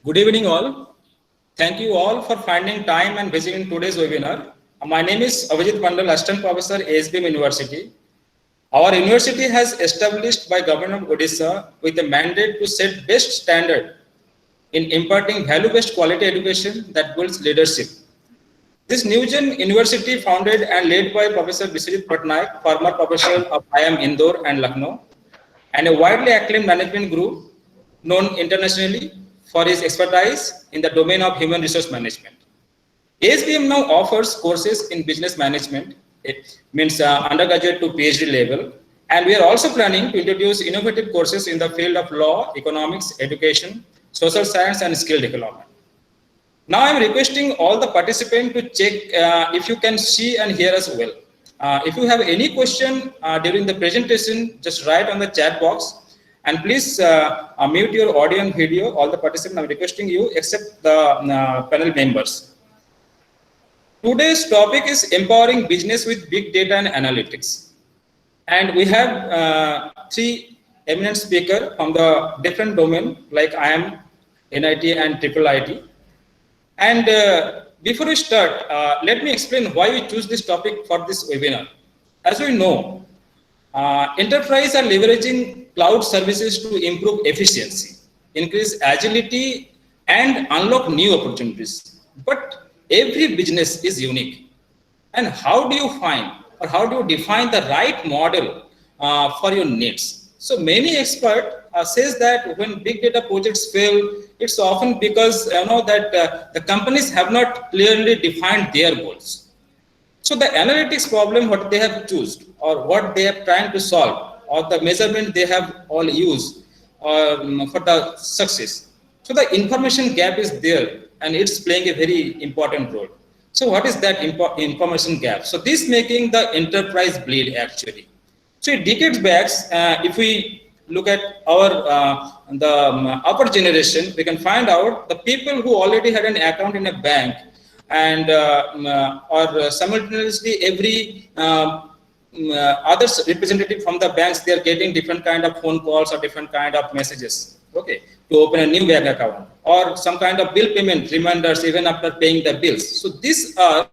Good evening all. Thank you all for finding time and visiting today's webinar. My name is Avijit Mandal, Assistant Professor, ASBM University. Our university has established by Government of Odisha with a mandate to set best standard in imparting value-based quality education that builds leadership. This Newgen University, founded and led by Professor Biswajit Patnaik, former professor of IIM Indore and Lucknow, and a widely acclaimed management group known internationally for his expertise in the domain of human resource management. ASBM now offers courses in business management. It means undergraduate to PhD level. And we are also planning to introduce innovative courses in the field of law, economics, education, social science, and skill development. Now I'm requesting all the participants to check if you can see and hear us well. If you have any question during the presentation, just write on the chat box. And please mute your audio and video. All the participants, I'm requesting you, except the panel members. Today's topic is empowering business with big data and analytics. And we have three eminent speakers from the different domain, like IIM, NIT, and IIIT. And before we start, let me explain why we choose this topic for this webinar. As we know, enterprises are leveraging cloud services to improve efficiency, increase agility, and unlock new opportunities. But every business is unique. And how do you find or how do you define the right model for your needs? So many experts says that when big data projects fail, it's often because that the companies have not clearly defined their goals. So the analytics problem, what they have chosen or what they are trying to solve, or the measurement they have all used for the success. So the information gap is there and it's playing a very important role. So what is that information gap? So this making the enterprise bleed actually. So decades back, if we look at our upper generation, we can find out the people who already had an account in a bank and or simultaneously every other representative from the banks, they are getting different kind of phone calls or different kind of messages, okay, to open a new bank account or some kind of bill payment reminders even after paying the bills. So these are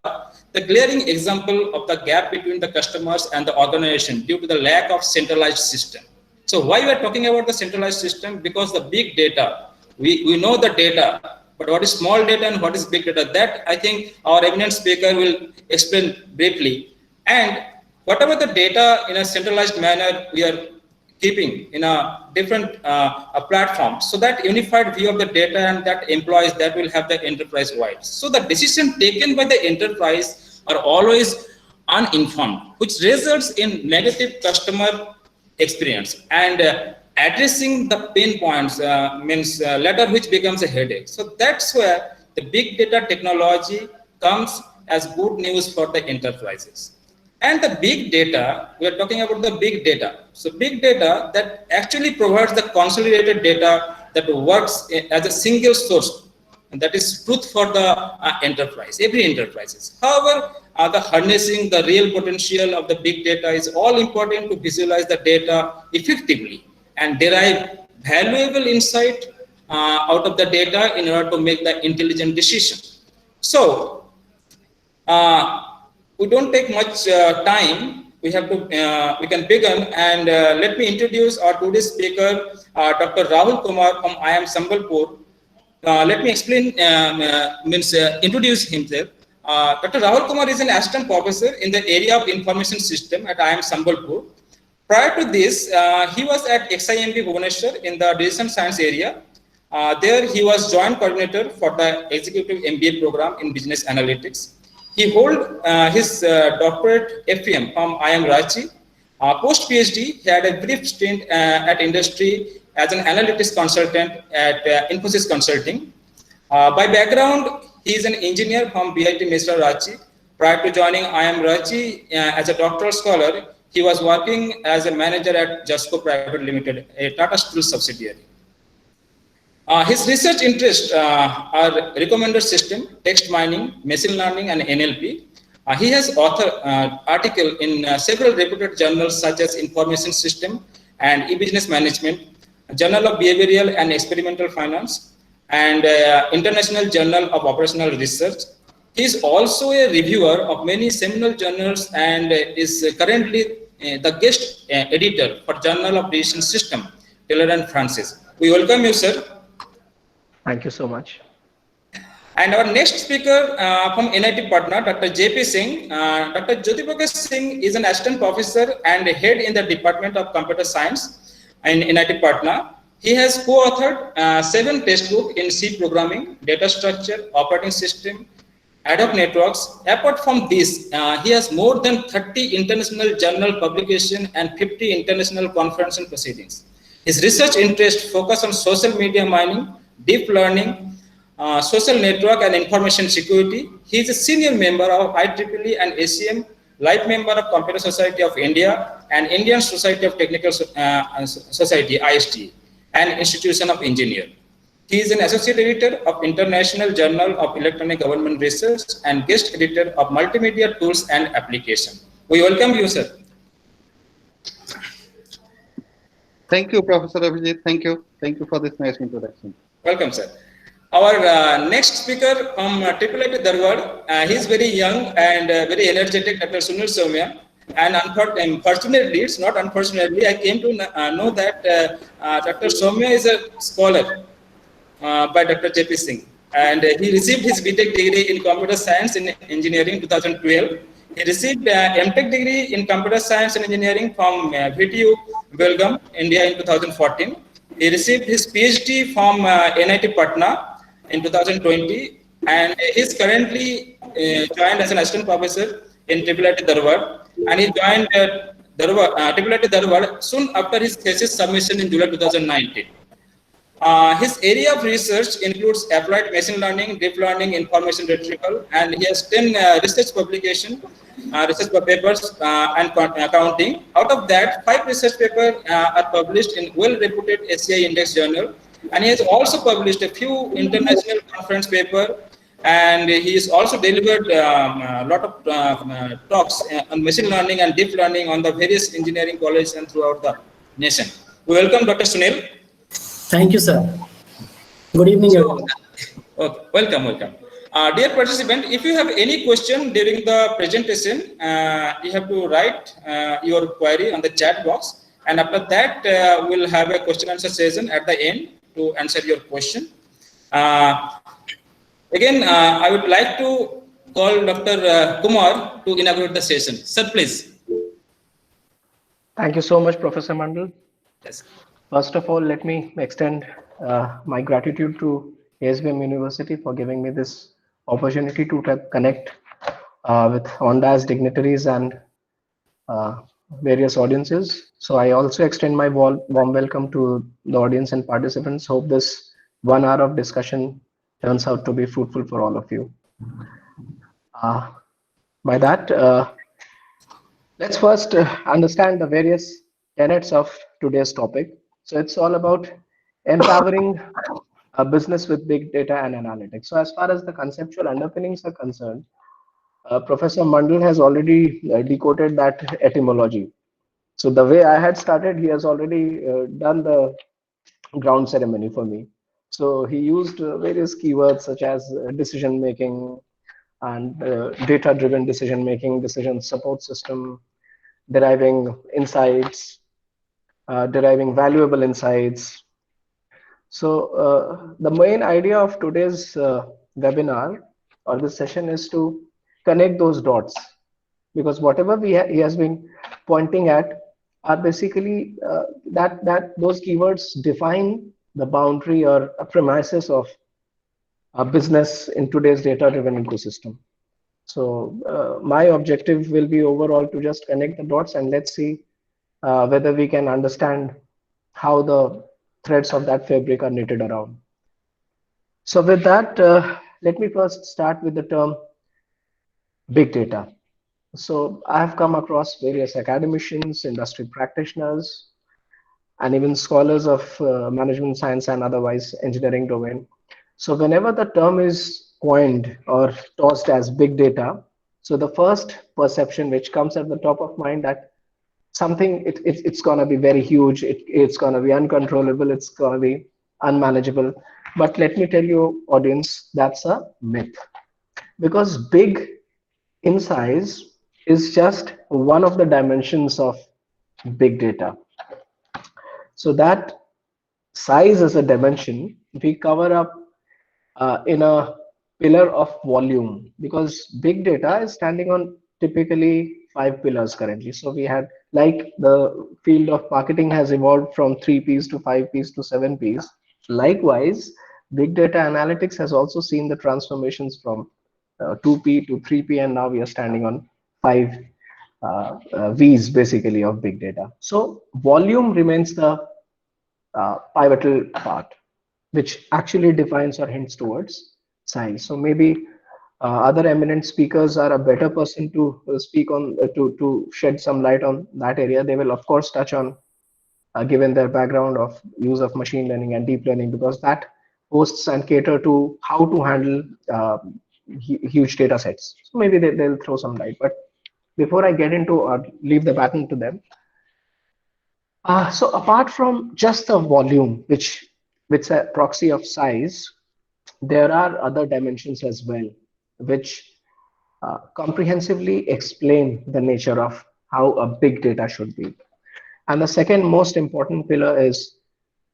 the glaring example of the gap between the customers and the organization due to the lack of centralized system. So why we are talking about the centralized system? Because the big data, we know the data, but what is small data and what is big data? That I think our eminent speaker will explain briefly. And whatever the data in a centralized manner we are keeping in a different platform, so that unified view of the data and that employees that will have the enterprise wide. So the decision taken by the enterprise are always uninformed, which results in negative customer experience, and addressing the pain points means later which becomes a headache. So that's where the big data technology comes as good news for the enterprises. And the big data, we are talking about the big data. So big data that actually provides the consolidated data that works as a single source, and that is truth for the enterprise, every enterprises. However, the harnessing the real potential of the big data is all important to visualize the data effectively and derive valuable insight out of the data in order to make the intelligent decision. So we don't take much time. We have to. We can begin, and let me introduce our today's speaker, Dr. Rahul Kumar from IIM Sambalpur. Let me explain. Introduce himself. Dr. Rahul Kumar is an assistant professor in the area of information system at IIM Sambalpur. Prior to this, he was at XIMB Bhubaneswar in the decision science area. There he was joint coordinator for the executive MBA program in business analytics. He holds his doctorate FPM from IIM Ranchi. Post PhD, he had a brief stint at industry as an analytics consultant at Infosys Consulting. By background, he is an engineer from BIT Mesra Ranchi. Prior to joining IIM Ranchi as a doctoral scholar, he was working as a manager at Jasco Private Limited, a Tata Steel subsidiary. His research interests are recommender system, text mining, machine learning, and NLP. He has authored article in several reputed journals such as Information System and E-Business Management, Journal of Behavioral and Experimental Finance, and International Journal of Operational Research. He is also a reviewer of many seminal journals and is currently the guest editor for Journal of Decision System, Taylor and Francis. We welcome you, sir. Thank you so much. And our next speaker from NIT Patna, Dr. J.P. Singh. Dr. Jyotiprakash Singh is an assistant professor and head in the Department of Computer Science in NIT Patna. He has co-authored 7 textbooks in C programming, data structure, operating system, ad hoc networks. Apart from this, he has more than 30 international journal publications and 50 international conference and proceedings. His research interests focus on social media mining, deep learning, social network and information security. He is a senior member of IEEE and ACM, life member of Computer Society of India and Indian Society of Technical Society, IST, and Institution of Engineer. He is an associate editor of International Journal of Electronic Government Research and guest editor of Multimedia Tools and Application. We welcome you, sir. Thank you, Professor Abhijit. Thank you. Thank you for this nice introduction. Welcome, sir. Our next speaker from IIIT Dharwad, he is very young and very energetic, Dr. Sunil Somaiya. And unfortunately, it's not unfortunately, I came to know that Dr. Somaiya is a scholar by Dr. J.P. Singh. And he received his BTech degree in Computer Science and Engineering in 2012. He received MTech degree in Computer Science and Engineering from VTU, Belgaum, India in 2014. He received his PhD from NIT Patna in 2020, and he is currently joined as an assistant professor in IIIT Dharwad, and he joined IIIT Dharwad soon after his thesis submission in July 2019. His area of research includes applied machine learning, deep learning, information retrieval, and he has 10 research publications, research papers and counting. Out of that, 5 research papers are published in well-reputed SCI Index journal, and he has also published a few international conference papers, and he has also delivered a lot of talks on machine learning and deep learning on the various engineering colleges and throughout the nation. We welcome Dr. Sunil. Thank you, sir. Good evening, everyone. Okay, welcome. Dear participant, if you have any question during the presentation, you have to write your query on the chat box, and after that, we'll have a question answer session at the end to answer your question. Again, I would like to call Dr. Kumar to inaugurate the session. Sir, please. Thank you so much, Professor Mandal. Yes. First of all, let me extend my gratitude to ASBM University for giving me this opportunity to connect with on-dais dignitaries and various audiences. So I also extend my warm welcome to the audience and participants. Hope this 1 hour of discussion turns out to be fruitful for all of you. By that, let's first understand the various tenets of today's topic. So it's all about empowering a business with big data and analytics. So as far as the conceptual underpinnings are concerned, Professor Mandal has already decoded that etymology. So the way I had started, he has already done the ground ceremony for me. So he used various keywords such as decision making and data-driven decision making, decision support system, deriving insights, deriving valuable insights. So the main idea of today's webinar or this session is to connect those dots, because whatever he has been pointing at are basically that those keywords define the boundary or a premises of a business in today's data-driven ecosystem. So my objective will be overall to just connect the dots, and let's see whether we can understand how the threads of that fabric are knitted around. So with that, let me first start with the term big data. So I have come across various academicians, industry practitioners, and even scholars of management science and otherwise engineering domain. So whenever the term is coined or tossed as big data, so the first perception which comes at the top of mind that something it's going to be very huge, it's going to be uncontrollable, it's going to be unmanageable. But let me tell you, audience, that's a myth, because big in size is just one of the dimensions of big data. So that size as a dimension, we cover up in a pillar of volume, because big data is standing on typically 5 pillars currently. So we had, like the field of marketing has evolved from 3 Ps to 5 Ps to 7 Ps. Likewise, big data analytics has also seen the transformations from 2P to 3P, and now we are standing on five V's basically of big data. So volume remains the pivotal part, which actually defines or hints towards science. So maybe other eminent speakers are a better person to speak on, to shed some light on that area. They will of course touch on, given their background of use of machine learning and deep learning, because that hosts and cater to how to handle huge data sets. So maybe they'll throw some light. But before I get into or leave the baton to them, so apart from just the volume, which is a proxy of size, there are other dimensions as well, which comprehensively explain the nature of how a big data should be. And the second most important pillar is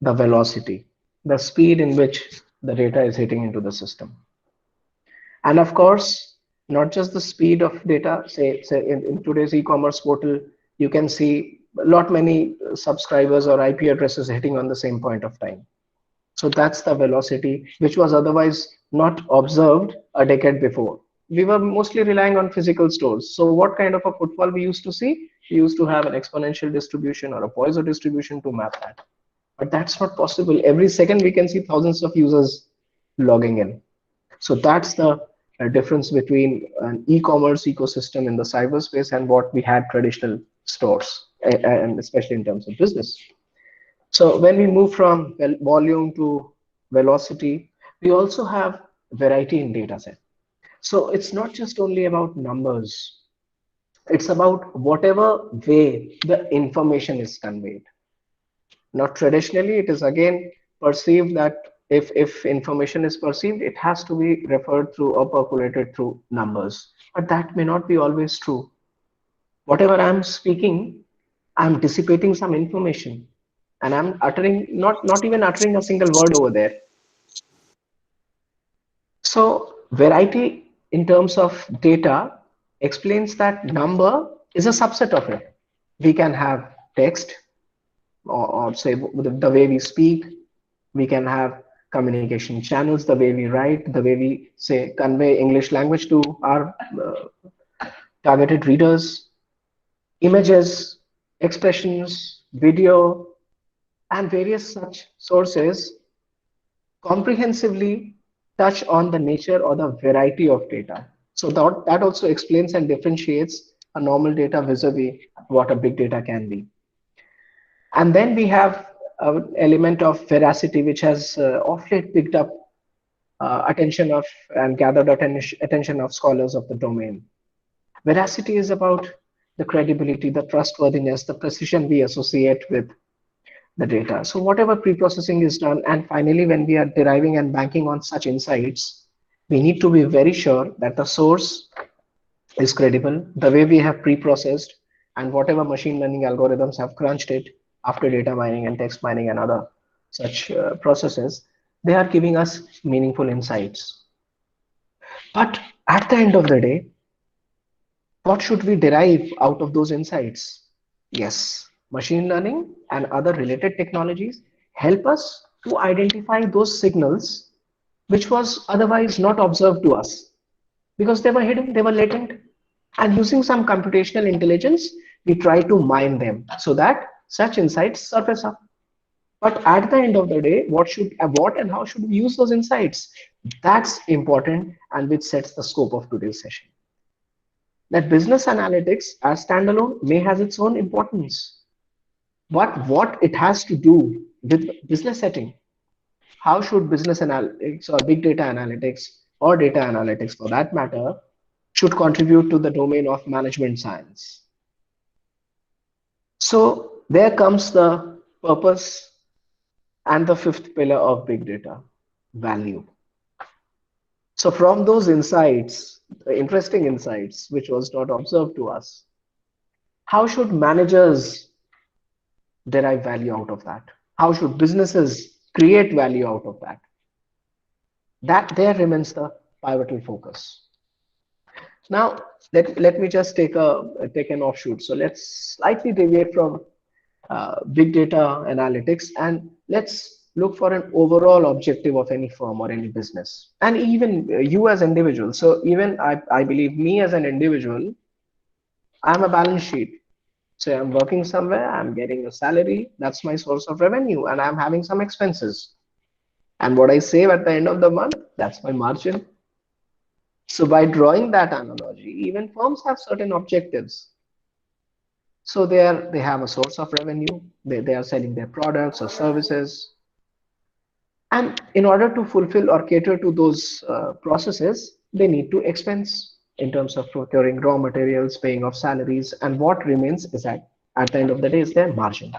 the velocity, the speed in which the data is hitting into the system. And of course, not just the speed of data, say in today's e-commerce portal, you can see a lot many subscribers or IP addresses hitting on the same point of time. So that's the velocity, which was otherwise not observed a decade before. We were mostly relying on physical stores. So what kind of a footfall we used to see? We used to have an exponential distribution or a Poisson distribution to map that. But that's not possible. Every second we can see thousands of users logging in. So that's the difference between an e-commerce ecosystem in the cyberspace and what we had traditional stores, and especially in terms of business. So when we move from volume to velocity, we also have variety in data set. So it's not just only about numbers. It's about whatever way the information is conveyed. Now, traditionally, it is again perceived that if information is perceived, it has to be referred through or percolated through numbers. But that may not be always true. Whatever I'm speaking, I'm dissipating some information, and I'm uttering not even uttering a single word over there. So variety in terms of data explains that number is a subset of it. We can have text, or say the way we speak. We can have communication channels, the way we write, the way we say convey English language to our targeted readers, images, expressions, video, and various such sources comprehensively touch on the nature or the variety of data. So that also explains and differentiates a normal data vis-a-vis what a big data can be. And then we have an element of veracity, which has of late picked up attention of and gathered attention of scholars of the domain. Veracity is about the credibility, the trustworthiness, the precision we associate with the data. So whatever pre-processing is done, and finally, when we are deriving and banking on such insights, we need to be very sure that the source is credible, the way we have pre-processed, and whatever machine learning algorithms have crunched it after data mining and text mining and other such processes, they are giving us meaningful insights. But at the end of the day, what should we derive out of those insights? Yes, machine learning and other related technologies help us to identify those signals which was otherwise not observed to us, because they were hidden, they were latent. And using some computational intelligence, we try to mine them so that such insights surface up. But at the end of the day, what and how should we use those insights? That's important, and which sets the scope of today's session. That business analytics as standalone may has its own importance, but what it has to do with business setting, how should business analytics or big data analytics or data analytics for that matter should contribute to the domain of management science. So there comes the purpose and the fifth pillar of big data. value. So from those insights, interesting insights, which was not observed to us, how should managers derive value out of that? How should businesses create value out of that? That there remains the pivotal focus. Now, let me just take an offshoot. So let's slightly deviate from big data analytics, and let's look for an overall objective of any firm or any business, and even you as individuals. So even I believe me as an individual, I'm a balance sheet. So I'm working somewhere, I'm getting a salary, that's my source of revenue, and I'm having some expenses. And what I save at the end of the month, that's my margin. So by drawing that analogy, even firms have certain objectives. So they have a source of revenue, they are selling their products or services. And in order to fulfill or cater to those processes, they need to expense in terms of procuring raw materials, paying off salaries, and what remains is at the end of the day is their margin.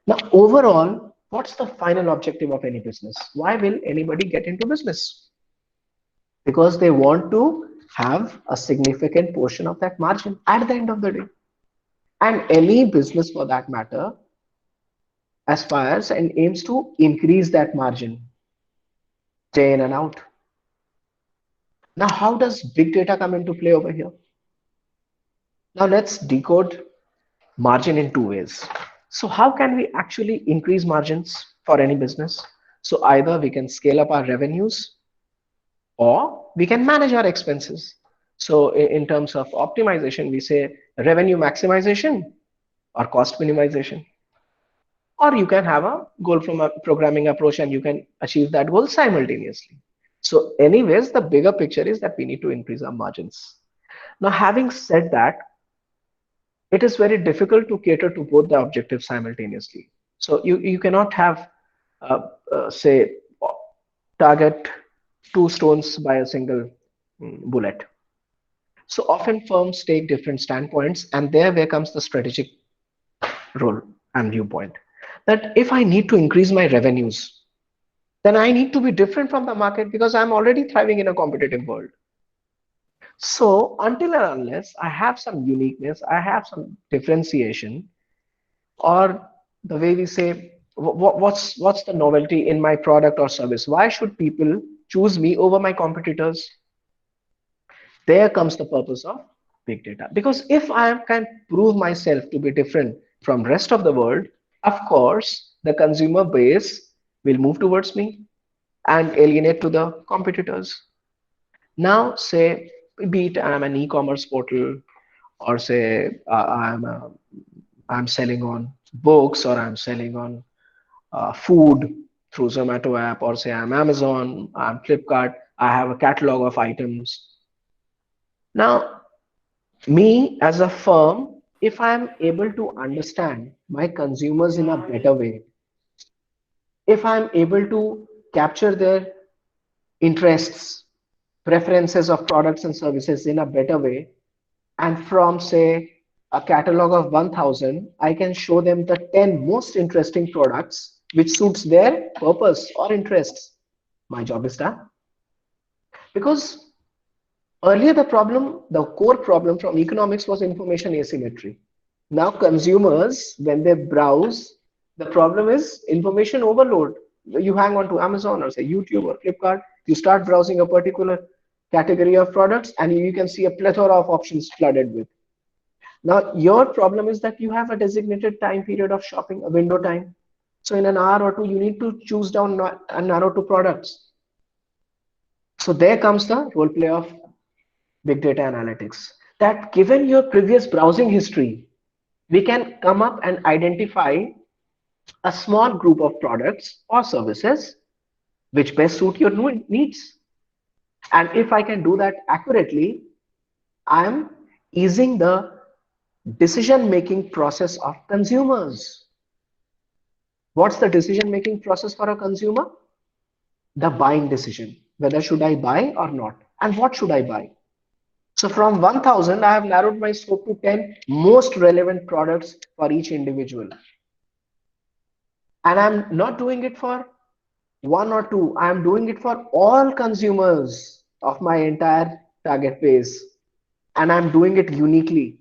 Now, overall, what's the final objective of any business? Why will anybody get into business? Because they want to have a significant portion of that margin at the end of the day. And any business for that matter aspires and aims to increase that margin day in and out. Now, how does big data come into play over here? Now, let's decode margin in two ways. So, how can we actually increase margins for any business? So, either we can scale up our revenues or we can manage our expenses. So, in terms of optimization, we say revenue maximization or cost minimization. Or you can have a goal from a programming approach and you can achieve that goal simultaneously. So anyways, the bigger picture is that we need to increase our margins. Now, having said that, it is very difficult to cater to both the objectives simultaneously. So you cannot have, say, target two stones by a single bullet. So often firms take different standpoints, and where comes the strategic role and viewpoint. That if I need to increase my revenues, then I need to be different from the market because I'm already thriving in a competitive world. So until and unless I have some uniqueness, I have some differentiation, or the way we say, what's the novelty in my product or service? Why should people choose me over my competitors? There comes the purpose of big data. Because if I can prove myself to be different from rest of the world, of course, the consumer base will move towards me and alienate to the competitors. Now, say, be it I'm an e-commerce portal, or say I'm selling on books, or I'm selling on food through Zomato app, or say I'm Amazon, I'm Flipkart, I have a catalog of items. Now, me as a firm, if I'm able to understand my consumers in a better way, if I'm able to capture their interests, preferences of products and services in a better way, and from say a catalog of 1000, I can show them the 10 most interesting products which suits their purpose or interests. My job is done. Because earlier the core problem from economics was information asymmetry. Now consumers, when they browse, the problem is information overload. You hang on to Amazon or say YouTube or Flipkart, you start browsing a particular category of products and you can see a plethora of options flooded with. Now your problem is that you have a designated time period of shopping, a window time. So in an hour or two, you need to choose down and narrow to products. So there comes the role play of big data analytics. That given your previous browsing history, we can come up and identify a small group of products or services which best suit your needs. And if I can do that accurately, I'm easing the decision-making process of consumers. What's the decision-making process for a consumer? The buying decision. Whether should I buy or not? And what should I buy? So from 1000, I have narrowed my scope to 10 most relevant products for each individual. And I'm not doing it for one or two. I'm doing it for all consumers of my entire target base, and I'm doing it uniquely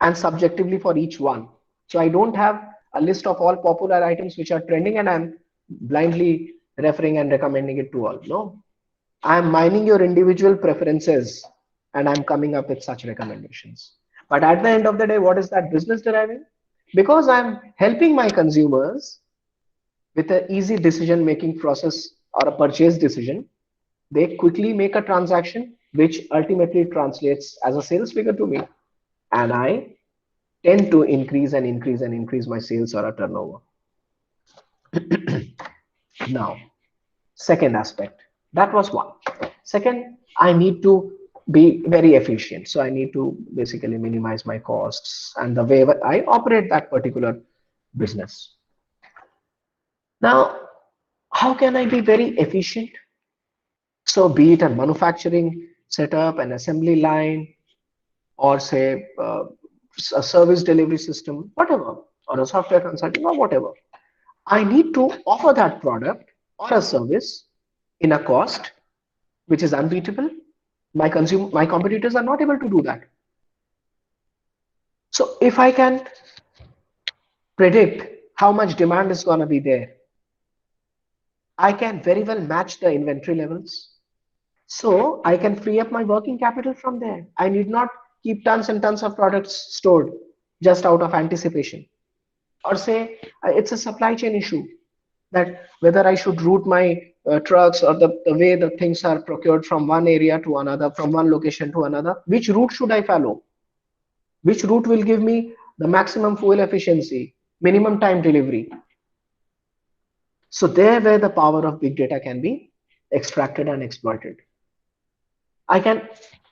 and subjectively for each one. So I don't have a list of all popular items which are trending and I'm blindly referring and recommending it to all. No, I'm mining your individual preferences and I'm coming up with such recommendations. But at the end of the day, what is that business deriving? Because I'm helping my consumers with an easy decision making process or a purchase decision, they quickly make a transaction which ultimately translates as a sales figure to me. And I tend to increase and increase and increase my sales or a turnover. Now, second aspect, that was one. Second, I need to be very efficient. So I need to basically minimize my costs and the way I operate that particular business. Now, how can I be very efficient? So be it a manufacturing setup, an assembly line, or say a service delivery system, whatever, or a software consulting or whatever. I need to offer that product or a service in a cost which is unbeatable. My competitors are not able to do that. So if I can predict how much demand is going to be there, I can very well match the inventory levels. So I can free up my working capital from there. I need not keep tons and tons of products stored just out of anticipation. Or say it's a supply chain issue, that whether I should route my trucks or the way the things are procured from one area to another, from one location to another, which route should I follow? Which route will give me the maximum fuel efficiency, minimum time delivery? So there where the power of big data can be extracted and exploited. I can,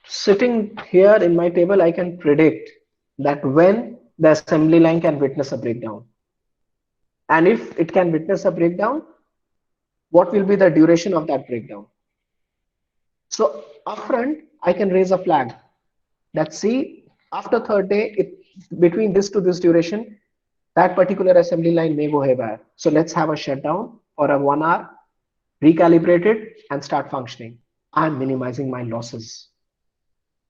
sitting here in my table, I can predict that when the assembly line can witness a breakdown. And if it can witness a breakdown, what will be the duration of that breakdown? So upfront, I can raise a flag that see, after third day, between this to this duration, that particular assembly line may go haywire. So let's have a shutdown for a 1 hour, recalibrate it and start functioning. I'm minimizing my losses.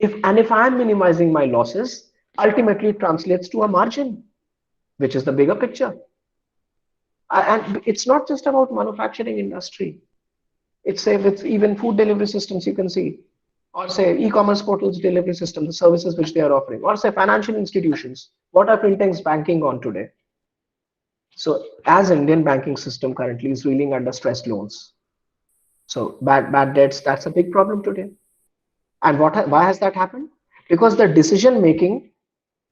If I'm minimizing my losses, ultimately it translates to a margin, which is the bigger picture. And it's not just about manufacturing industry. It's say with even food delivery systems, you can see, or say e-commerce portals delivery system, the services which they are offering, or say financial institutions. What are fintechs banking on today? So as Indian banking system currently is reeling under stressed loans. So bad debts, that's a big problem today. And why has that happened? Because the decision making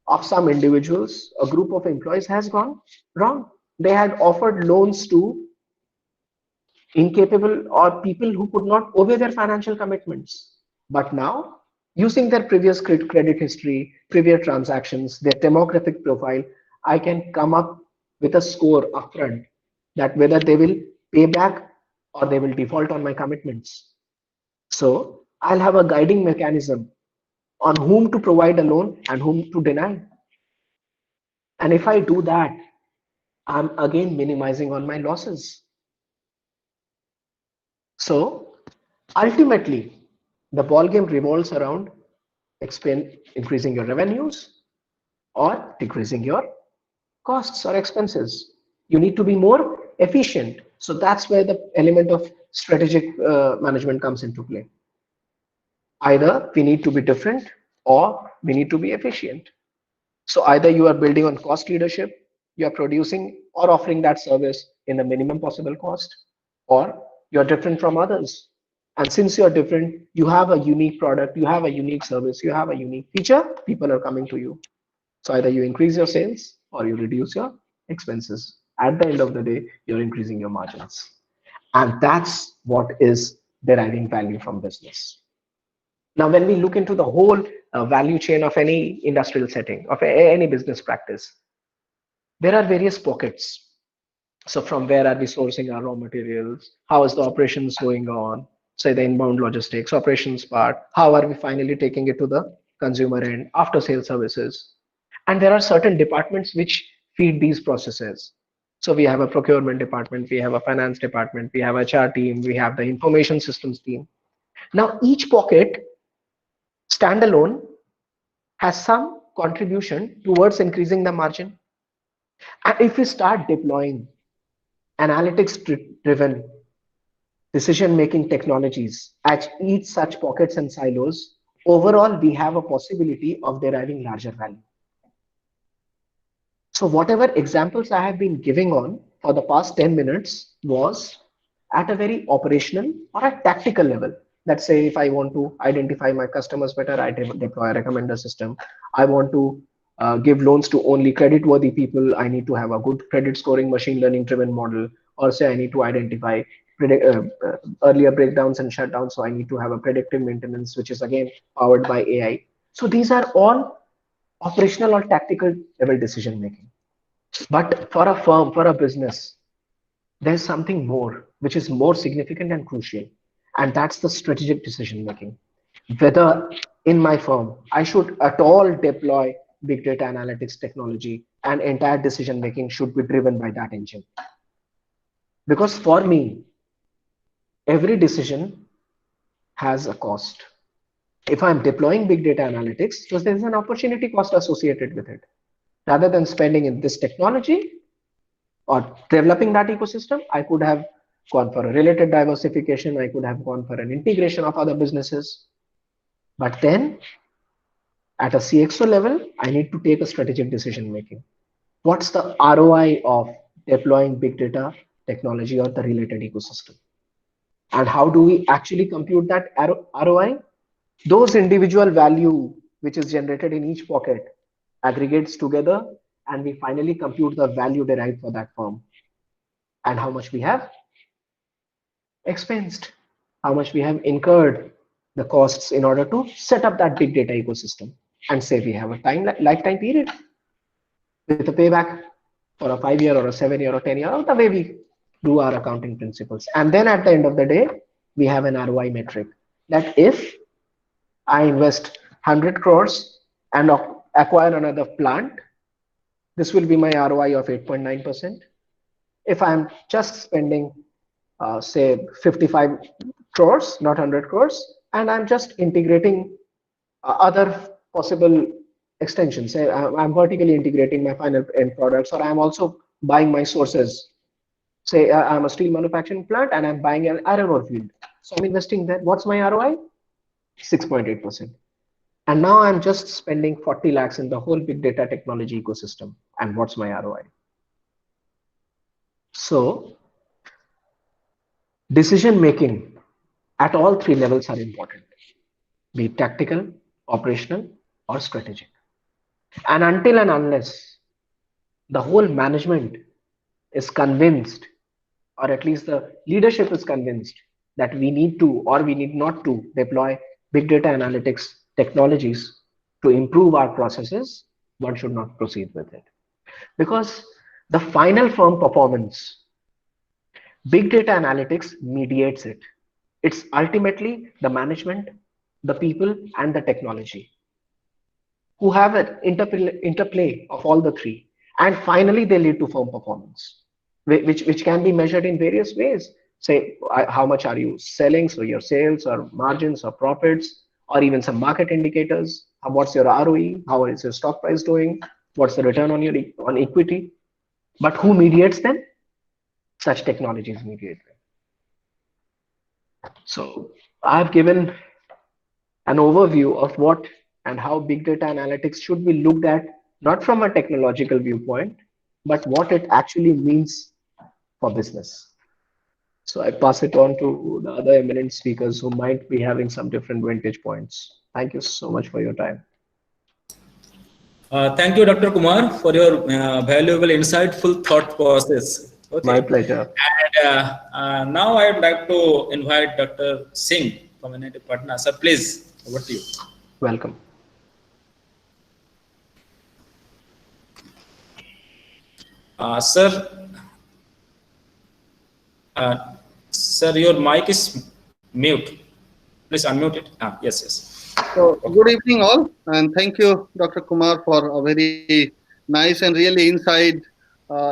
of some individuals, a group of employees has gone wrong. They had offered loans to incapable or people who could not obey their financial commitments. But now, using their previous credit history, previous transactions, their demographic profile, I can come up with a score upfront that whether they will pay back or they will default on my commitments. So I'll have a guiding mechanism on whom to provide a loan and whom to deny. And if I do that, I'm again minimizing on my losses. So ultimately, the ball game revolves around increasing your revenues or decreasing your costs or expenses. You need to be more efficient. So that's where the element of strategic management comes into play. Either we need to be different or we need to be efficient. So either you are building on cost leadership, you are producing or offering that service in the minimum possible cost, or you're different from others. And since you're different, you have a unique product, you have a unique service, you have a unique feature, people are coming to you. So either you increase your sales or you reduce your expenses. At the end of the day, you're increasing your margins. And that's what is deriving value from business. Now, when we look into the whole value chain of any industrial setting, of any business practice, there are various pockets. So from where are we sourcing our raw materials? How is the operations going on? Say the inbound logistics, operations part. How are we finally taking it to the consumer end, after sales services? And there are certain departments which feed these processes. So we have a procurement department, we have a finance department, we have a HR team, we have the information systems team. Now each pocket standalone has some contribution towards increasing the margin. And if we start deploying analytics driven decision making technologies at each such pockets and silos, overall we have a possibility of deriving larger value. So whatever examples I have been giving on for the past 10 minutes was at a very operational or a tactical level. Let's say if I want to identify my customers better, I deploy a recommender system. I want to give loans to only credit-worthy people. I need to have a good credit scoring machine learning driven model. Or say I need to identify earlier breakdowns and shutdowns. So I need to have a predictive maintenance, which is again powered by AI. So these are all operational or tactical level decision making. But for a firm, for a business, there's something more, which is more significant and crucial. And that's the strategic decision making. Whether in my firm, I should at all deploy big data analytics technology, and entire decision making should be driven by that engine. Because for me, every decision has a cost. If I'm deploying big data analytics, so there's an opportunity cost associated with it. Rather than spending in this technology or developing that ecosystem, I could have gone for a related diversification. I could have gone for an integration of other businesses. But then at a CXO level, I need to take a strategic decision making. What's the ROI of deploying big data technology or the related ecosystem? And how do we actually compute that ROI? Those individual value which is generated in each pocket aggregates together, and we finally compute the value derived for that firm and how much we have expensed, how much we have incurred the costs in order to set up that big data ecosystem, and say we have a lifetime period with a payback for a 5-year or a 7-year or 10-year, or the way we do our accounting principles. And then at the end of the day, we have an ROI metric that if I invest 100 crores and acquire another plant, this will be my ROI of 8.9%. If I'm just spending, say, 55 crores, not 100 crores, and I'm just integrating other possible extensions, say I'm vertically integrating my final end products, or I'm also buying my sources. Say I'm a steel manufacturing plant and I'm buying an iron ore field. So I'm investing there. What's my ROI? 6.8%. And now I'm just spending 40 lakhs in the whole big data technology ecosystem. And what's my ROI? So decision making at all three levels are important, be it tactical, operational, or strategic. And until and unless the whole management is convinced, or at least the leadership is convinced that we need to, or we need not to deploy big data analytics technologies to improve our processes, one should not proceed with it. Because the final firm performance, big data analytics mediates it. It's ultimately the management, the people, and the technology who have an interplay of all the three. And finally, they lead to firm performance, which can be measured in various ways. Say, how much are you selling? So your sales or margins or profits, or even some market indicators. What's your ROE? How is your stock price doing? What's the return on equity? But who mediates them? Such technologies mediate them. So I've given an overview of what and how big data analytics should be looked at, not from a technological viewpoint, but what it actually means for business. So I pass it on to the other eminent speakers who might be having some different vantage points. Thank you so much for your time. Thank you, Dr. Kumar, for your valuable, insightful thought process. Okay. My pleasure. And now I would like to invite Dr. Singh from NIT Patna. Sir, please, over to you. Welcome. Sir, your mic is mute. Please unmute it. Yes. So, good evening all, and thank you, Dr. Kumar, for a very nice and really inside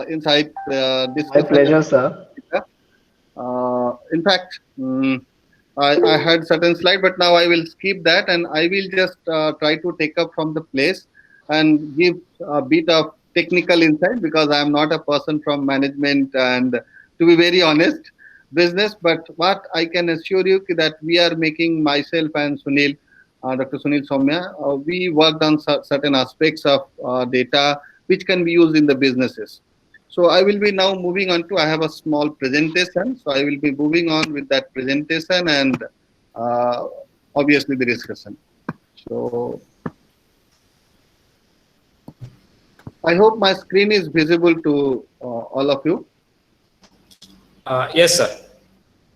inside My discuss. pleasure, sir. In fact, I had certain slide, but now I will skip that and I will just try to take up from the place and give a bit of technical insight because I am not a person from management and to be very honest, business. But what I can assure you that we are making myself and Sunil, Dr. Sunil Soumya, we worked on certain aspects of data which can be used in the businesses. So I will be now moving on to, I have a small presentation. So I will be moving on with that presentation and uh, obviously the discussion. So I hope my screen is visible to all of you. Yes, sir.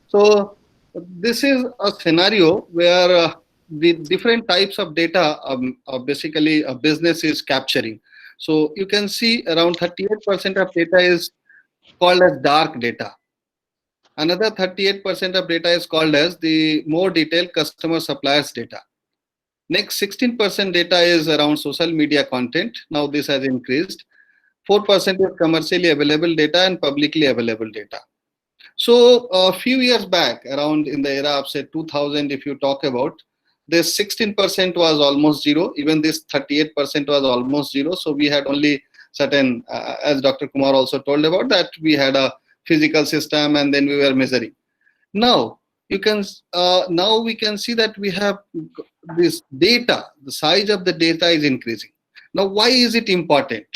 So this is a scenario where the different types of data basically a business is capturing. So you can see around 38% of data is called as dark data. Another 38% of data is called as the more detailed customer suppliers data. Next 16% data is around social media content. Now this has increased. 4% is commercially available data and publicly available data. So a few years back, around in the era of say 2000, if you talk about, this 16% was almost zero. Even this 38% was almost zero. So we had only certain, as Dr. Kumar also told about that, we had a physical system and then we were measuring. Now you can now we can see that we have this data. The size of the data is increasing. Now, why is it important?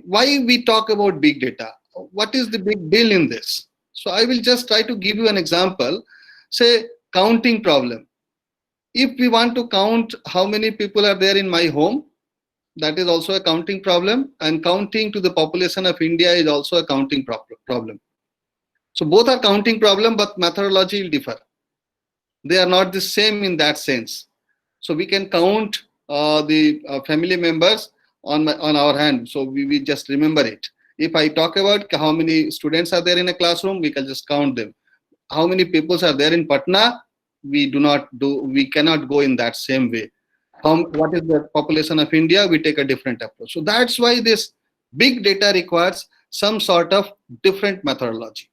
Why we talk about big data? What is the big deal in this? So I will just try to give you an example. Say counting problem. If we want to count how many people are there in my home, that is also a counting problem, and counting to the population of India is also a counting problem. So both are counting problem, but methodology will differ. They are not the same in that sense. So we can count the family members on our hand. So we just remember it. If I talk about how many students are there in a classroom, we can just count them. How many people are there in Patna? We cannot go in that same way. What is the population of India? We take a different approach. So that's why this big data requires some sort of different methodology.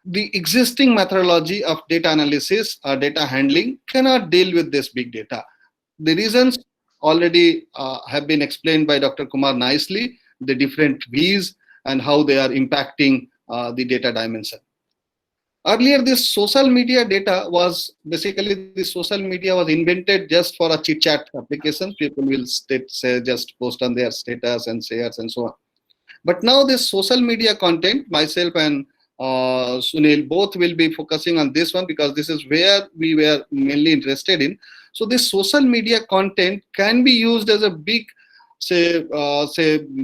The existing methodology of data analysis or data handling cannot deal with this big data. The reasons already have been explained by Dr. Kumar nicely, the different V's and how they are impacting the data dimension. Earlier, this social media data was basically, the social media was invented just for a chit chat application. People will say just post on their status and shares and so on. But now this social media content, myself and Sunil both will be focusing on this one because this is where we were mainly interested in. So this social media content can be used as a big,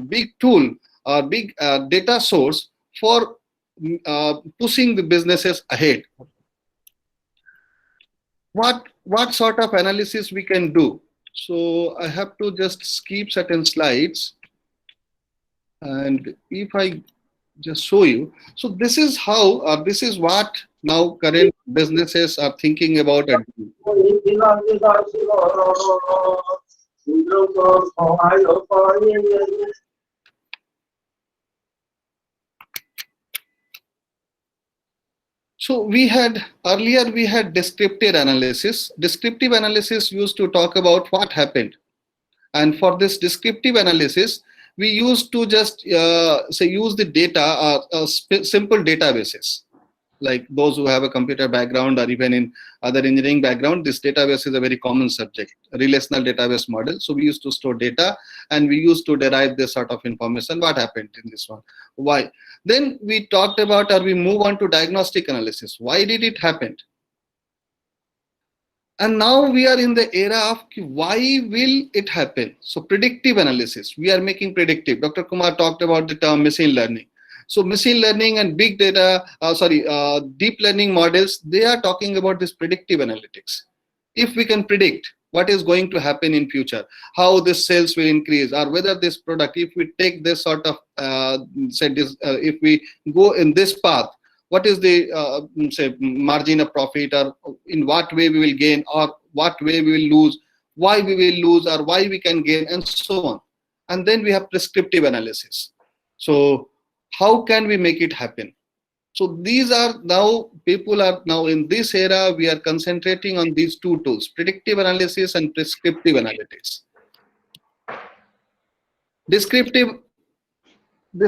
big tool or big data source for pushing the businesses ahead. What sort of analysis we can do? So I have to just skip certain slides. And if I just show you, so this is how, this is what now current businesses are thinking about it. So earlier we had descriptive analysis. Descriptive analysis used to talk about what happened. And for this descriptive analysis, we used to just use the data, simple databases. Like those who have a computer background or even in other engineering background, this database is a very common subject, a relational database model. So we used to store data and we used to derive this sort of information. What happened in this one? Why? Then we talked about, or we move on to diagnostic analysis. Why did it happen? And now we are in the era of why will it happen? So predictive analysis, we are making predictive. Dr. Kumar talked about the term machine learning. So machine learning and big data, deep learning models, they are talking about this predictive analytics. If we can predict what is going to happen in future, how this sales will increase, or whether this product, if we take this sort of, if we go in this path, what is the margin of profit, or in what way we will gain, or what way we will lose, why we will lose, or why we can gain, and so on. and then we have prescriptive analysis. So how can we make it happen? So these are now, people are now in this era, we are concentrating on these two tools, predictive analysis and prescriptive analytics. This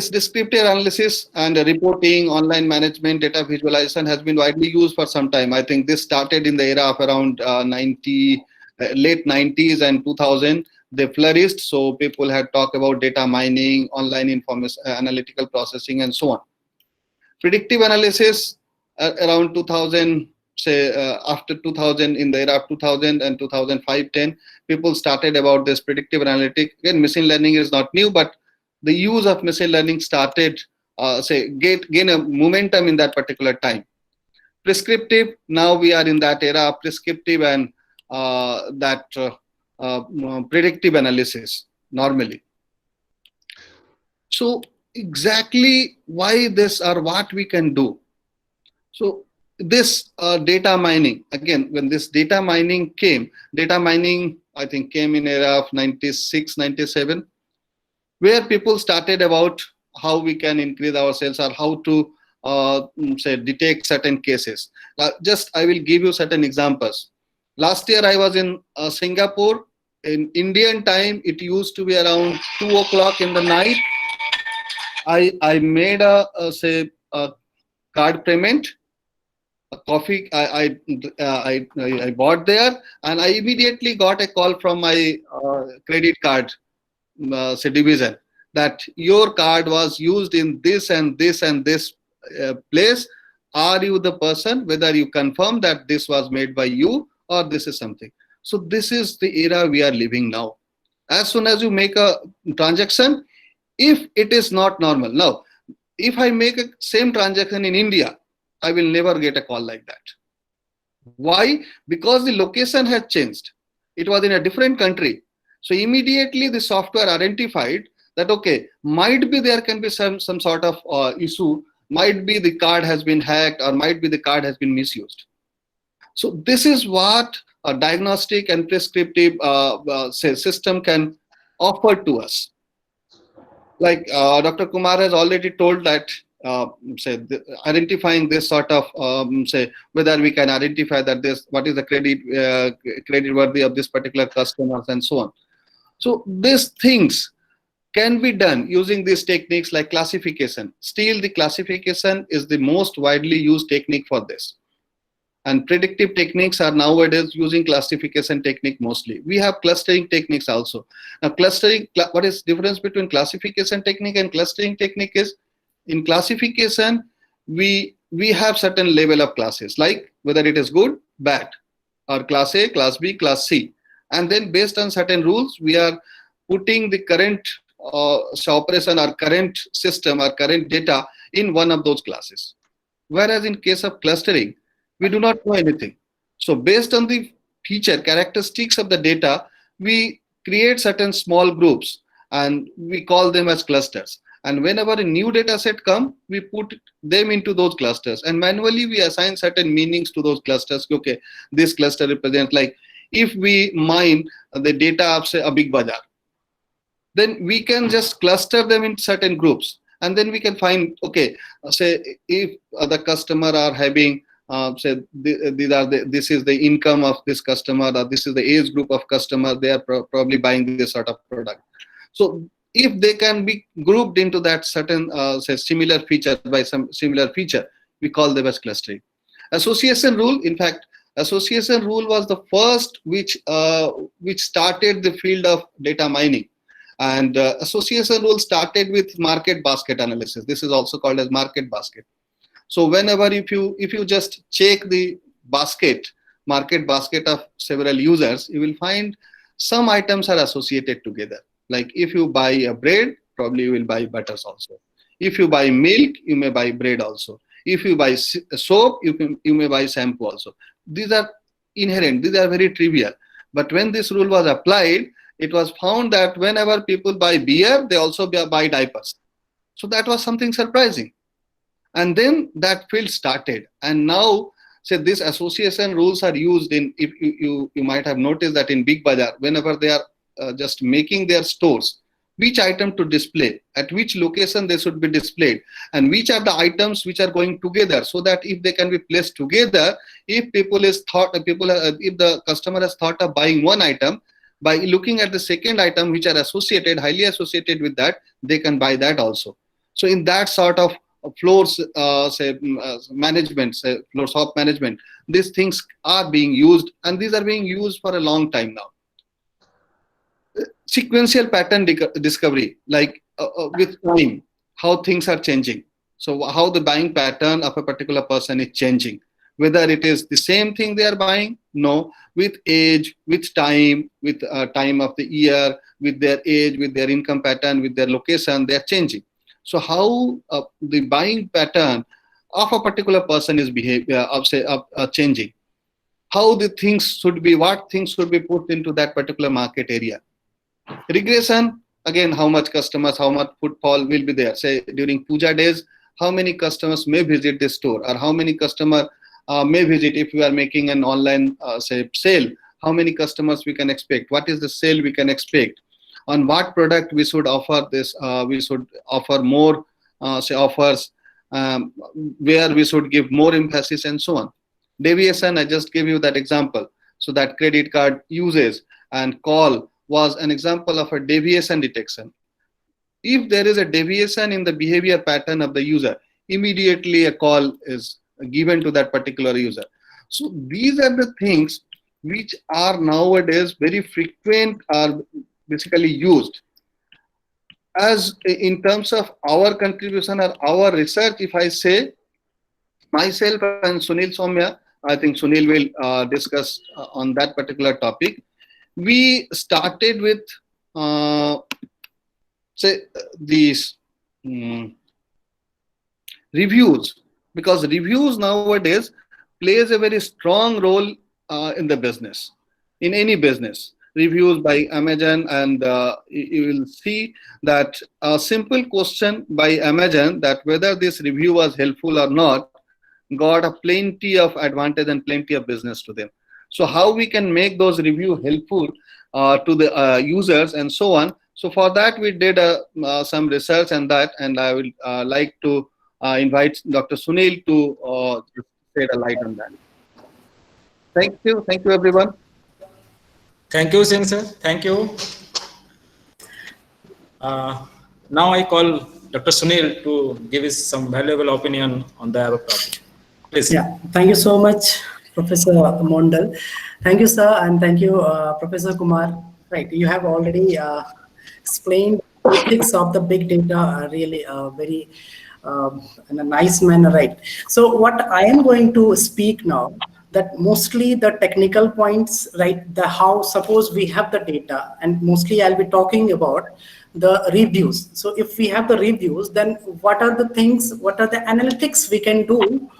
descriptive analysis and reporting, online management, data visualization has been widely used for some time. I think this started in the era of around late 90s and 2000. They flourished, so people had talked about data mining, online information, analytical processing, and so on. Predictive analysis around 2000, say after 2000, in the era of 2000 and 2005-10, people started about this predictive analytics. Again, machine learning is not new, but the use of machine learning started, gain a momentum in that particular time. Prescriptive, now we are in that era of prescriptive and predictive analysis normally. So exactly why this, or what we can do? So this data mining, again, when this data mining came, I think came in era of 96, 97, where people started about how we can increase our sales, or how to detect certain cases. I will give you certain examples. Last year I was in Singapore. In Indian time, it used to be around 2 o'clock in the night. I made a card payment, a coffee I bought there, and I immediately got a call from my credit card division that your card was used in this and this and this place. Are you the person? Whether you confirm that this was made by you or this is something. So this is the era we are living now. As soon as you make a transaction, if it is not normal. Now, if I make a same transaction in India, I will never get a call like that. Why? Because the location has changed. It was in a different country. So immediately the software identified that, okay, might be there can be some sort of issue, might be the card has been hacked, or might be the card has been misused. So this is what a diagnostic and prescriptive system can offer to us. Like Dr. Kumar has already told that, identifying this sort of, whether we can identify that this, what is the credit worthy of this particular customers and so on. So these things can be done using these techniques like classification. Still, the classification is the most widely used technique for this. And predictive techniques are nowadays using classification technique mostly. We have clustering techniques also. Now clustering, what is the difference between classification technique and clustering technique is, in classification, we have certain level of classes, like whether it is good, bad, or class A, class B, class C. And then based on certain rules, we are putting the current operation or current system or current data in one of those classes. Whereas in case of clustering, we do not know anything. So based on the feature characteristics of the data, we create certain small groups and we call them as clusters. And whenever a new data set comes, we put them into those clusters, and manually we assign certain meanings to those clusters. Okay, this cluster represents, like if we mine the data of, say, a Big Bazaar, then we can just cluster them in certain groups, and then we can find, okay, say if the customer are having this is the income of this customer, or this is the age group of customer, they are probably buying this sort of product. So if they can be grouped into that certain similar feature by some similar feature, we call them as clustering. Association rule, in fact, association rule was the first which started the field of data mining. And association rule started with market basket analysis. This is also called as market basket. So whenever if you just check the market basket of several users, you will find some items are associated together. Like if you buy a bread, probably you will buy butters also. If you buy milk, you may buy bread also. If you buy soap, you may buy shampoo also. These are inherent, these are very trivial. But when this rule was applied, it was found that whenever people buy beer, they also buy diapers. So that was something surprising. And then that field started. And now, say, these association rules are used in, if you might have noticed that in Big Bazaar, whenever they are just making their stores, which item to display, at which location they should be displayed, and which are the items which are going together, so that if they can be placed together, if if the customer has thought of buying one item, by looking at the second item which are associated, highly associated with that, they can buy that also. So in that sort of floors management, floor shop management, these things are being used, and these are being used for a long time now. Sequential pattern discovery, like with time, how things are changing. So how the buying pattern of a particular person is changing. Whether it is the same thing they are buying, no. With age, with time, with time of the year, with their age, with their income pattern, with their location, they are changing. So how the buying pattern of a particular person is changing. How the things should be, what things should be put into that particular market area. Regression, again, how much customers, how much footfall will be there. Say during puja days, how many customers may visit this store, or how many customers may visit if we are making an online sale. How many customers we can expect? What is the sale we can expect? On what product we should offer this? We should offer more offers, where we should give more emphasis, and so on. Deviation, I just gave you that example. So that credit card uses and call was an example of a deviation detection. If there is a deviation in the behavior pattern of the user, immediately a call is given to that particular user. So these are the things which are nowadays very frequent, are basically used. As in terms of our contribution or our research, if I say myself and Sunil Soumya, I think Sunil will discuss on that particular topic. We started with these reviews, because reviews nowadays plays a very strong role in the business, in any business. Reviews by Amazon, and you will see that a simple question by Amazon, that whether this review was helpful or not, got a plenty of advantage and plenty of business to them. So how we can make those reviews helpful to the users and so on. So for that we did some research and that, and I will like to invite Dr. Sunil to shed a light on that. Thank you everyone. Thank you, Singh sir. Thank you. Now I call Dr. Sunil to give us some valuable opinion on the above topic. Please. Yeah, thank you so much, Professor Mondal. Thank you, sir, and thank you, Professor Kumar. Right, you have already explained the basics of the big data really very in a nice manner, right? So what I am going to speak now, that mostly the technical points, right? The how, suppose we have the data, and mostly I'll be talking about the reviews. So if we have the reviews, then what are the things, what are the analytics we can do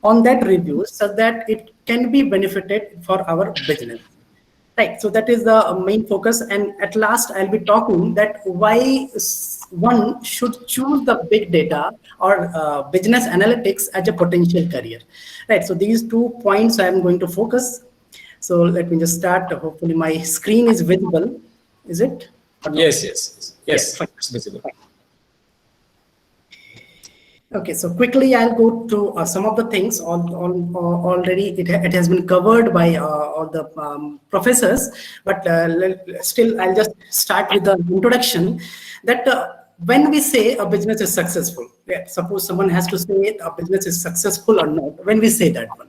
on that reviews so that it can be benefited for our business, right? So that is the main focus. And at last I'll be talking that why one should choose the big data or business analytics as a potential career, right? So these 2 points I'm going to focus. So let me just start. Hopefully my screen is visible. Is it? Yes, it's visible. Okay, so quickly I'll go to some of the things already it has been covered by all the professors, but still I'll just start with the introduction that when we say a business is successful, suppose someone has to say a business is successful or not, when we say that one,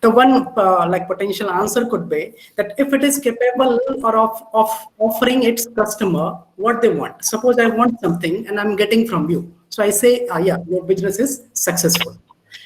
the one like potential answer could be that if it is capable or of offering its customer what they want. Suppose I want something and I'm getting from you. So I say, yeah, your business is successful,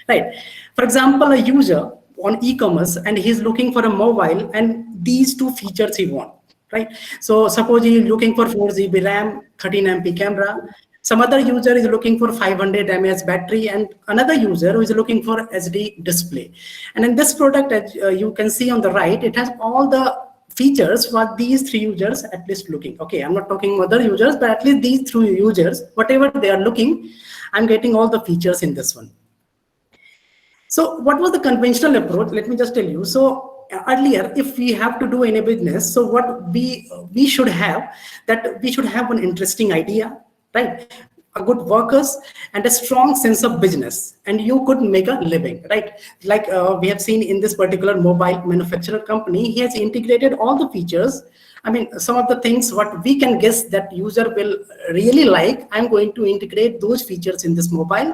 right? For example, a user on e-commerce and he's looking for a mobile and these 2 features he wants, right? So suppose he's looking for 4 GB RAM, 13 MP camera. Some other user is looking for 500 mAh battery, and another user who is looking for HD display. And in this product, as you can see on the right, it has all the features for these 3 users at least looking. Okay, I'm not talking other users, but at least these 3 users, whatever they are looking, I'm getting all the features in this one. So what was the conventional approach? Let me just tell you. So earlier, if we have to do any business, so what we should have, that we should have an interesting idea, right? A good workers and a strong sense of business, and you could make a living, right? Like we have seen in this particular mobile manufacturer company, he has integrated all the features. I mean, some of the things what we can guess that user will really like, I'm going to integrate those features in this mobile,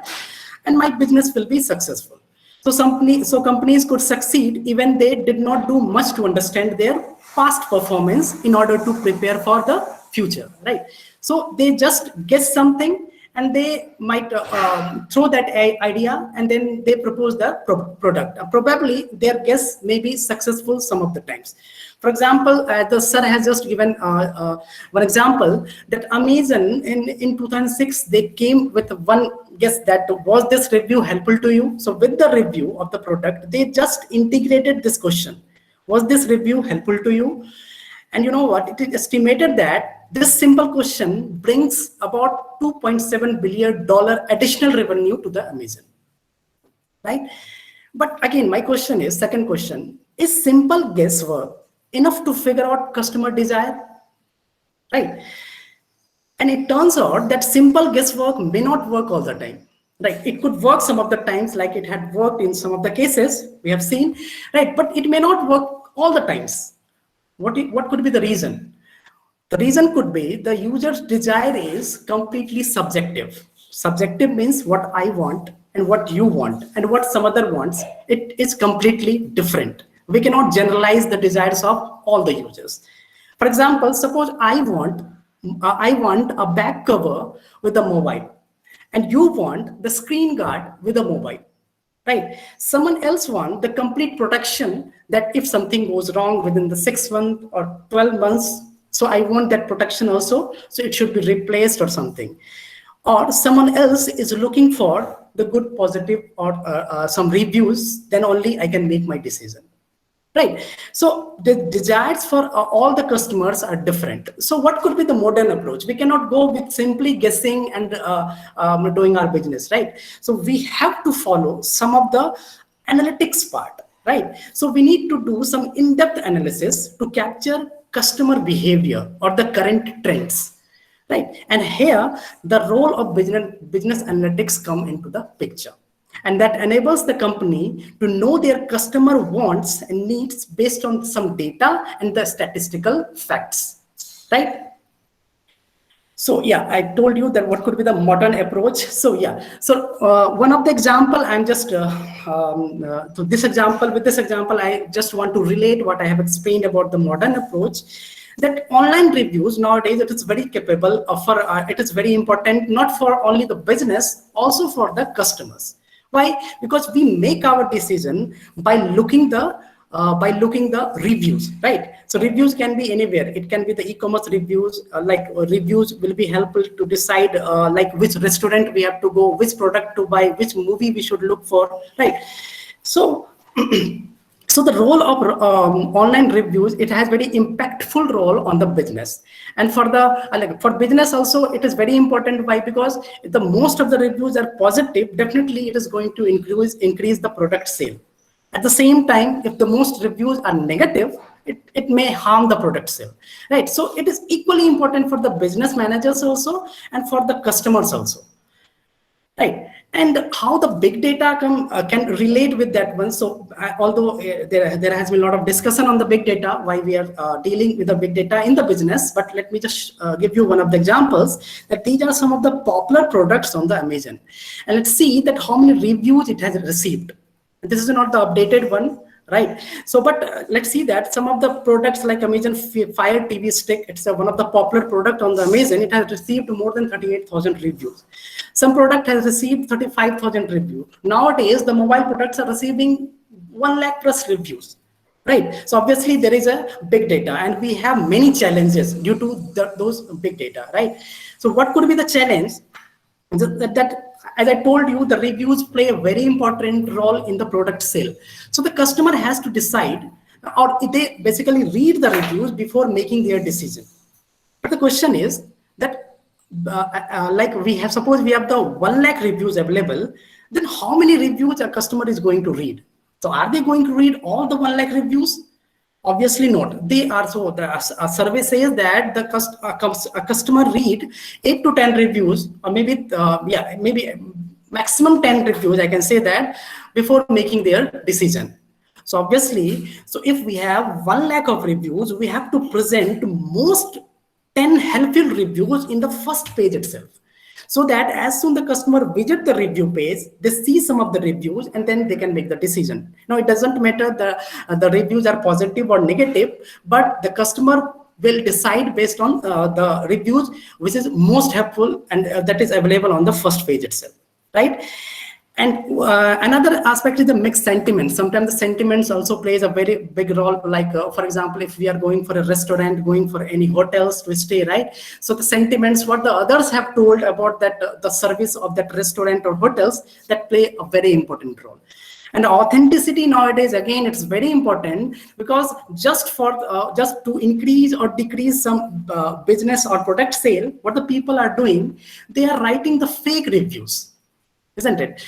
and my business will be successful. So companies could succeed even they did not do much to understand their past performance in order to prepare for the future, right? So they just guess something and they might throw that idea and then they propose the product. Probably their guess may be successful some of the times. For example, the sir has just given one example that Amazon in 2006, they came with one guess that was this review helpful to you? So with the review of the product, they just integrated this question. Was this review helpful to you? And you know what? It is estimated that this simple question brings about $2.7 billion additional revenue to the Amazon, right? But again, my question is, second question, is simple guesswork enough to figure out customer desire, right? And it turns out that simple guesswork may not work all the time, right? It could work some of the times, like it had worked in some of the cases we have seen, right? But it may not work all the times. What could be the reason? The reason could be the user's desire is completely subjective. Subjective means what I want and what you want and what some other wants. It is completely different. We cannot generalize the desires of all the users. For example, suppose I want a back cover with a mobile, and you want the screen guard with a mobile, right? Someone else wants the complete protection that if something goes wrong within the 6 months or 12 months, so I want that protection also, so it should be replaced or something. Or someone else is looking for the good positive or some reviews, then only I can make my decision. Right. So the desires for all the customers are different. So what could be the modern approach? We cannot go with simply guessing and doing our business, right? So we have to follow some of the analytics part, right? So we need to do some in-depth analysis to capture customer behavior or the current trends, right? And here the role of business analytics come into the picture. And that enables the company to know their customer wants and needs based on some data and the statistical facts, right? So yeah, I told you that what could be the modern approach. So yeah, so one of the example, I'm just to this example, with this example, I just want to relate what I have explained about the modern approach. That online reviews nowadays, it is very capable of it is very important, not for only the business, also for the customers. Why? Because we make our decision by looking the reviews, right? So reviews can be anywhere. It can be the e-commerce reviews, reviews will be helpful to decide like which restaurant we have to go, which product to buy, which movie we should look for, right? So so the role of online reviews, it has very impactful role on the business. And for the for business also, it is very important. Why? Because if the most of the reviews are positive, definitely it is going to increase the product sale. At the same time, if the most reviews are negative, it may harm the product sale, right? So it is equally important for the business managers also and for the customers also, right? And how the big data can relate with that one. So although there has been a lot of discussion on the big data, why we are dealing with the big data in the business, but let me just give you one of the examples that these are some of the popular products on the Amazon. And let's see that how many reviews it has received. This is not the updated one, right? So, but let's see that some of the products like Amazon Fire TV Stick, it's one of the popular product on the Amazon. It has received more than 38,000 reviews. Some product has received 35,000 reviews. Nowadays, the mobile products are receiving 1 lakh plus reviews, right? So obviously there is a big data and we have many challenges due to those big data, right? So what could be the challenge? That as I told you, the reviews play a very important role in the product sale. So the customer has to decide, or they basically read the reviews before making their decision. But the question is that like suppose we have the 1 lakh reviews available, then how many reviews a customer is going to read? So are they going to read all the 1 lakh reviews? Obviously not. They are, so the a survey says that a customer read 8 to 10 reviews, or maybe maybe maximum 10 reviews, I can say that, before making their decision. So obviously, so if we have 1 lakh of reviews, we have to present most 10 helpful reviews in the first page itself, so that as soon the customer visit the review page, they see some of the reviews and then they can make the decision. Now, it doesn't matter the reviews are positive or negative, but the customer will decide based on the reviews which is most helpful, and that is available on the first page itself, right? And another aspect is the mixed sentiments. Sometimes the sentiments also plays a very big role. Like, for example, if we are going for a restaurant, going for any hotels to stay, right? So the sentiments, what the others have told about that, the service of that restaurant or hotels, that play a very important role. And authenticity nowadays, again, it's very important, because just to increase or decrease some business or product sale, what the people are doing, they are writing the fake reviews, isn't it?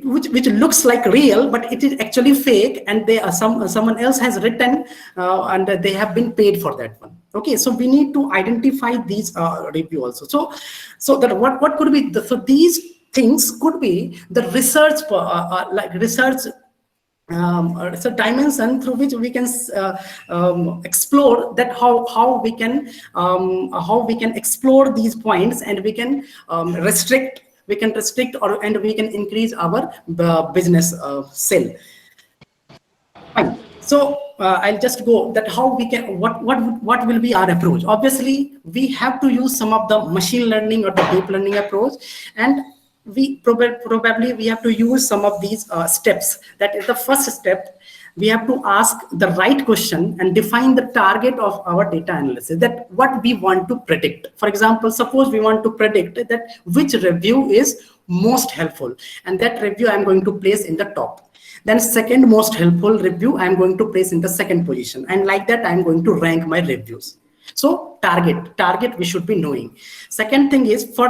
Which looks like real, but it is actually fake, and they are someone else has written and they have been paid for that one. Okay, so we need to identify these review also. So that what could be so these things could be the research it's a dimension through which we can explore that how we can explore these points, and we can restrict and we can increase our business sale. Fine. So I'll just go that how we can, what will be our approach. Obviously, we have to use some of the machine learning or the deep learning approach, and we probably we have to use some of these steps. That is the first step. We have to ask the right question and define the target of our data analysis, that what we want to predict. For example, suppose we want to predict that which review is most helpful, and that review I'm going to place in the top. Then second most helpful review I'm going to place in the second position, and like that I'm going to rank my reviews. So target we should be knowing. Second thing is, for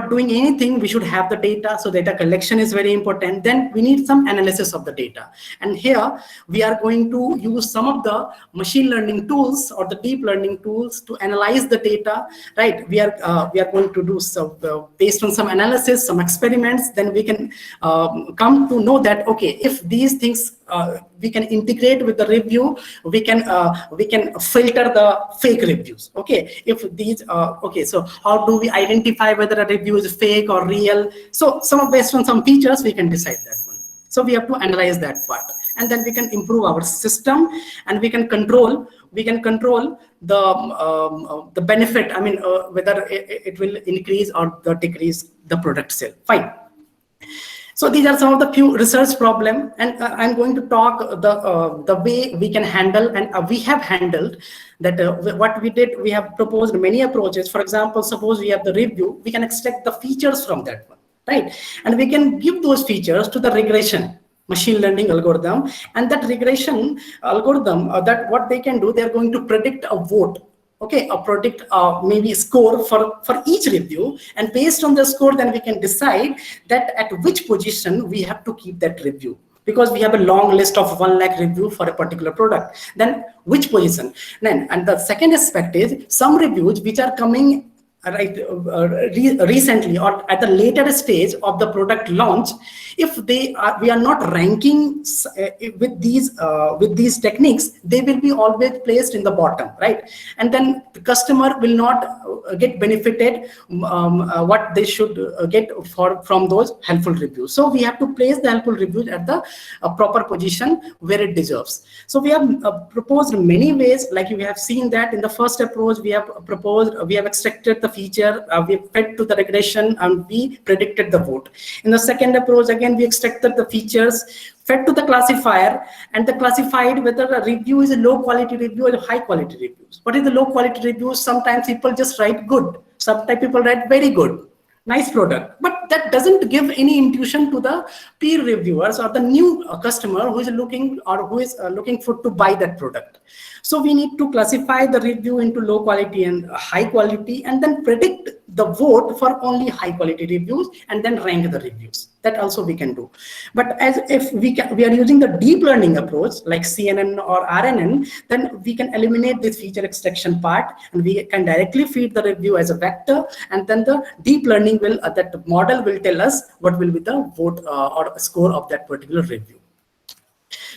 doing anything, we should have the data. So data collection is very important. Then we need some analysis of the data, and here we are going to use some of the machine learning tools or the deep learning tools to analyze the data, right? We are going to do so based on some analysis, some experiments. Then we can come to know that, okay, if these things we can integrate with the review, we can filter the fake reviews. Okay, if these okay, so how do we identify whether a review is fake or real? So based on some features we can decide that one. So we have to analyze that part, and then we can improve our system, and we can control the benefit. I mean, whether it will increase or decrease the product sale. Fine. So these are some of the few research problem, and I'm going to talk the way we can handle, and we have handled that. What we did, we have proposed many approaches. For example, suppose we have the review, we can extract the features from that one, right? And we can give those features to the regression machine learning algorithm, and that regression algorithm, that what they can do, they're going to predict a vote. Okay, a predict maybe score for each review, and based on the score, then we can decide that at which position we have to keep that review, because we have a long list of 1 lakh review for a particular product. Then which position? Then, and the second aspect is some reviews which are coming right recently or at the later stage of the product launch, if we are not ranking with these techniques, they will be always placed in the bottom, right? And then the customer will not get benefited what they should get from those helpful reviews. So we have to place the helpful reviews at the proper position where it deserves. So we have proposed many ways, like you have seen that in the first approach. We have extracted the feature, we fed to the regression, and we predicted the vote. In the second approach, again, we extracted the features, fed to the classifier, and the classified whether a review is a low quality review or a high quality reviews. What is the low quality reviews? Sometimes people just write good, sometimes people write very good, nice product, but that doesn't give any intuition to the peer reviewers or the new customer who is looking for to buy that product. So we need to classify the review into low quality and high quality, and then predict the vote for only high quality reviews, and then rank the reviews. That also we can do. But as if we are using the deep learning approach like CNN or RNN, then we can eliminate this feature extraction part, and we can directly feed the review as a vector, and then the deep learning will that model will tell us what will be the vote or score of that particular review.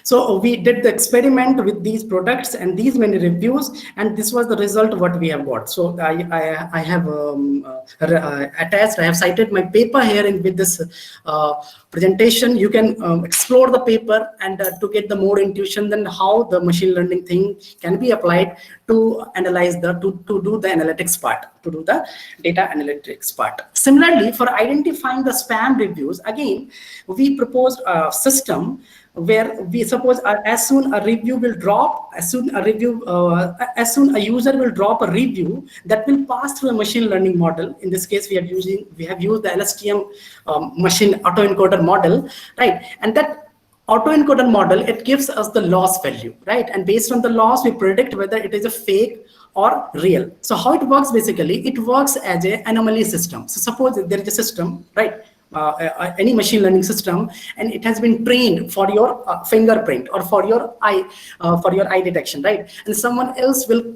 So we did the experiment with these products and these many reviews, and this was the result what we have got. So I have attached, I have cited my paper here with this presentation. You can explore the paper and to get the more intuition than how the machine learning thing can be applied to analyze the, to do the analytics part, to do the data analytics part. Similarly, for identifying the spam reviews, again, we proposed a system where we suppose as soon a review will drop, as soon a user will drop a review, that will pass through a machine learning model. In this case, we have used the LSTM machine autoencoder model, right? And that autoencoder model, it gives us the loss value, right? And based on the loss, we predict whether it is a fake or real. So how it works basically, it works as an anomaly system. So suppose there is a system, right? Any machine learning system, and it has been trained for your fingerprint or for your eye detection, right? And someone else will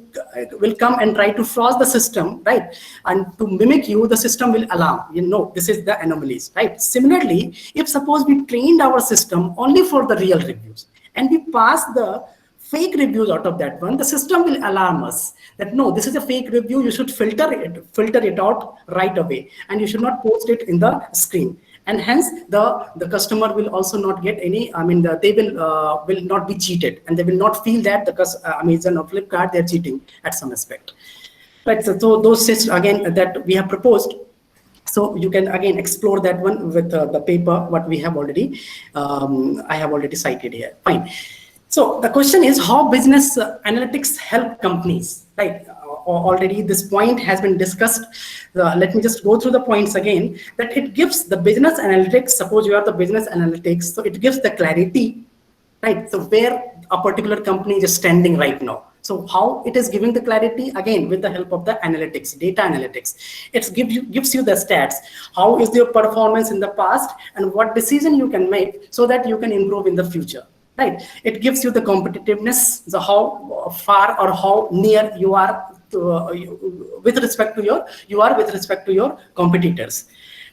come and try to froze the system, right? And to mimic you, the system will alarm, you know, this is the anomalies, right? Similarly, if suppose we trained our system only for the real reviews and we pass the fake reviews out of that one, the system will alarm us that no, this is a fake review, you should filter it out right away, and you should not post it in the screen. And hence the customer will also not get any, I mean, they will not be cheated, and they will not feel that the Amazon or Flipkart, they're cheating at some aspect. Right, so those systems again that we have proposed. So you can again explore that one with the paper, what we have already, I have already cited here. Fine. So the question is how business analytics help companies, right? Already this point has been discussed. Let me just go through the points again, that it gives the business analytics, suppose you have the business analytics, so it gives the clarity, right? So where a particular company is standing right now. So how it is giving the clarity, again, with the help of the analytics, data analytics. It gives you the stats. How is your performance in the past and what decision you can make so that you can improve in the future. Right, it gives you the competitiveness, the how far or how near you are to, with respect to your competitors.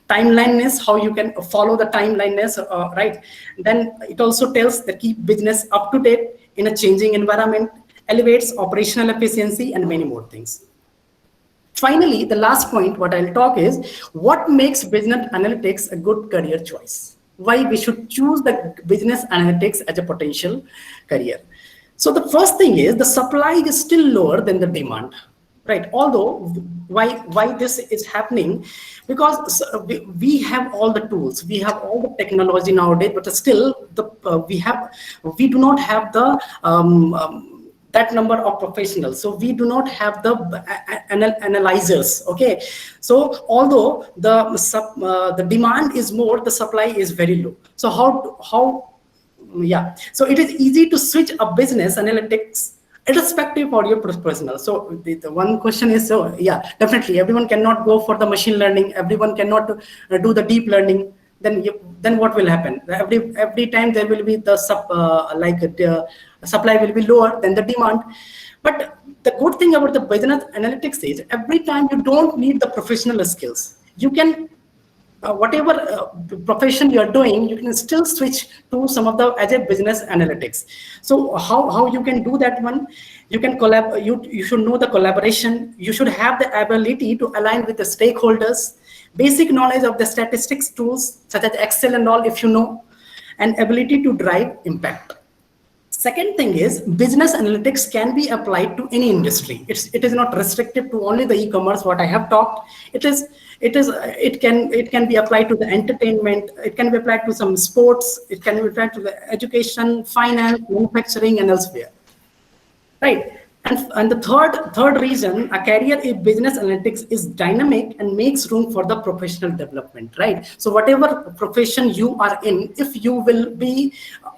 Timeliness, how you can follow the timeliness, right? Then it also tells the keep business up to date in a changing environment, elevates operational efficiency, and many more things. Finally, the last point what I'll talk is what makes business analytics a good career choice. Why we should choose the business analytics as a potential career. So the first thing is the supply is still lower than the demand, right? Although why this is happening, because we have all the tools, we have all the technology nowadays, but still we do not have the that number of professionals. So we do not have the analyzers. Okay, so although the demand is more, the supply is very low. So yeah, so it is easy to switch a business analytics irrespective of your personal. So the one question is, so yeah, definitely everyone cannot go for the machine learning, everyone cannot do the deep learning. Then what will happen? Every time there will be the supply will be lower than the demand. But the good thing about the business analytics is every time you don't need the professional skills. You can whatever profession you are doing, you can still switch to some of the as a business analytics. So how you can do that one? You can you should know the collaboration. You should have the ability to align with the stakeholders, basic knowledge of the statistics tools such as Excel and all, if you know, and ability to drive impact. Second thing is business analytics can be applied to any industry. It is not restricted to only the e-commerce what I have talked. It can be applied to the entertainment. It can be applied to some sports. It can be applied to the education, finance, manufacturing, and elsewhere. Right. And the third reason, a career in business analytics is dynamic and makes room for the professional development, right? So whatever profession you are in, if you will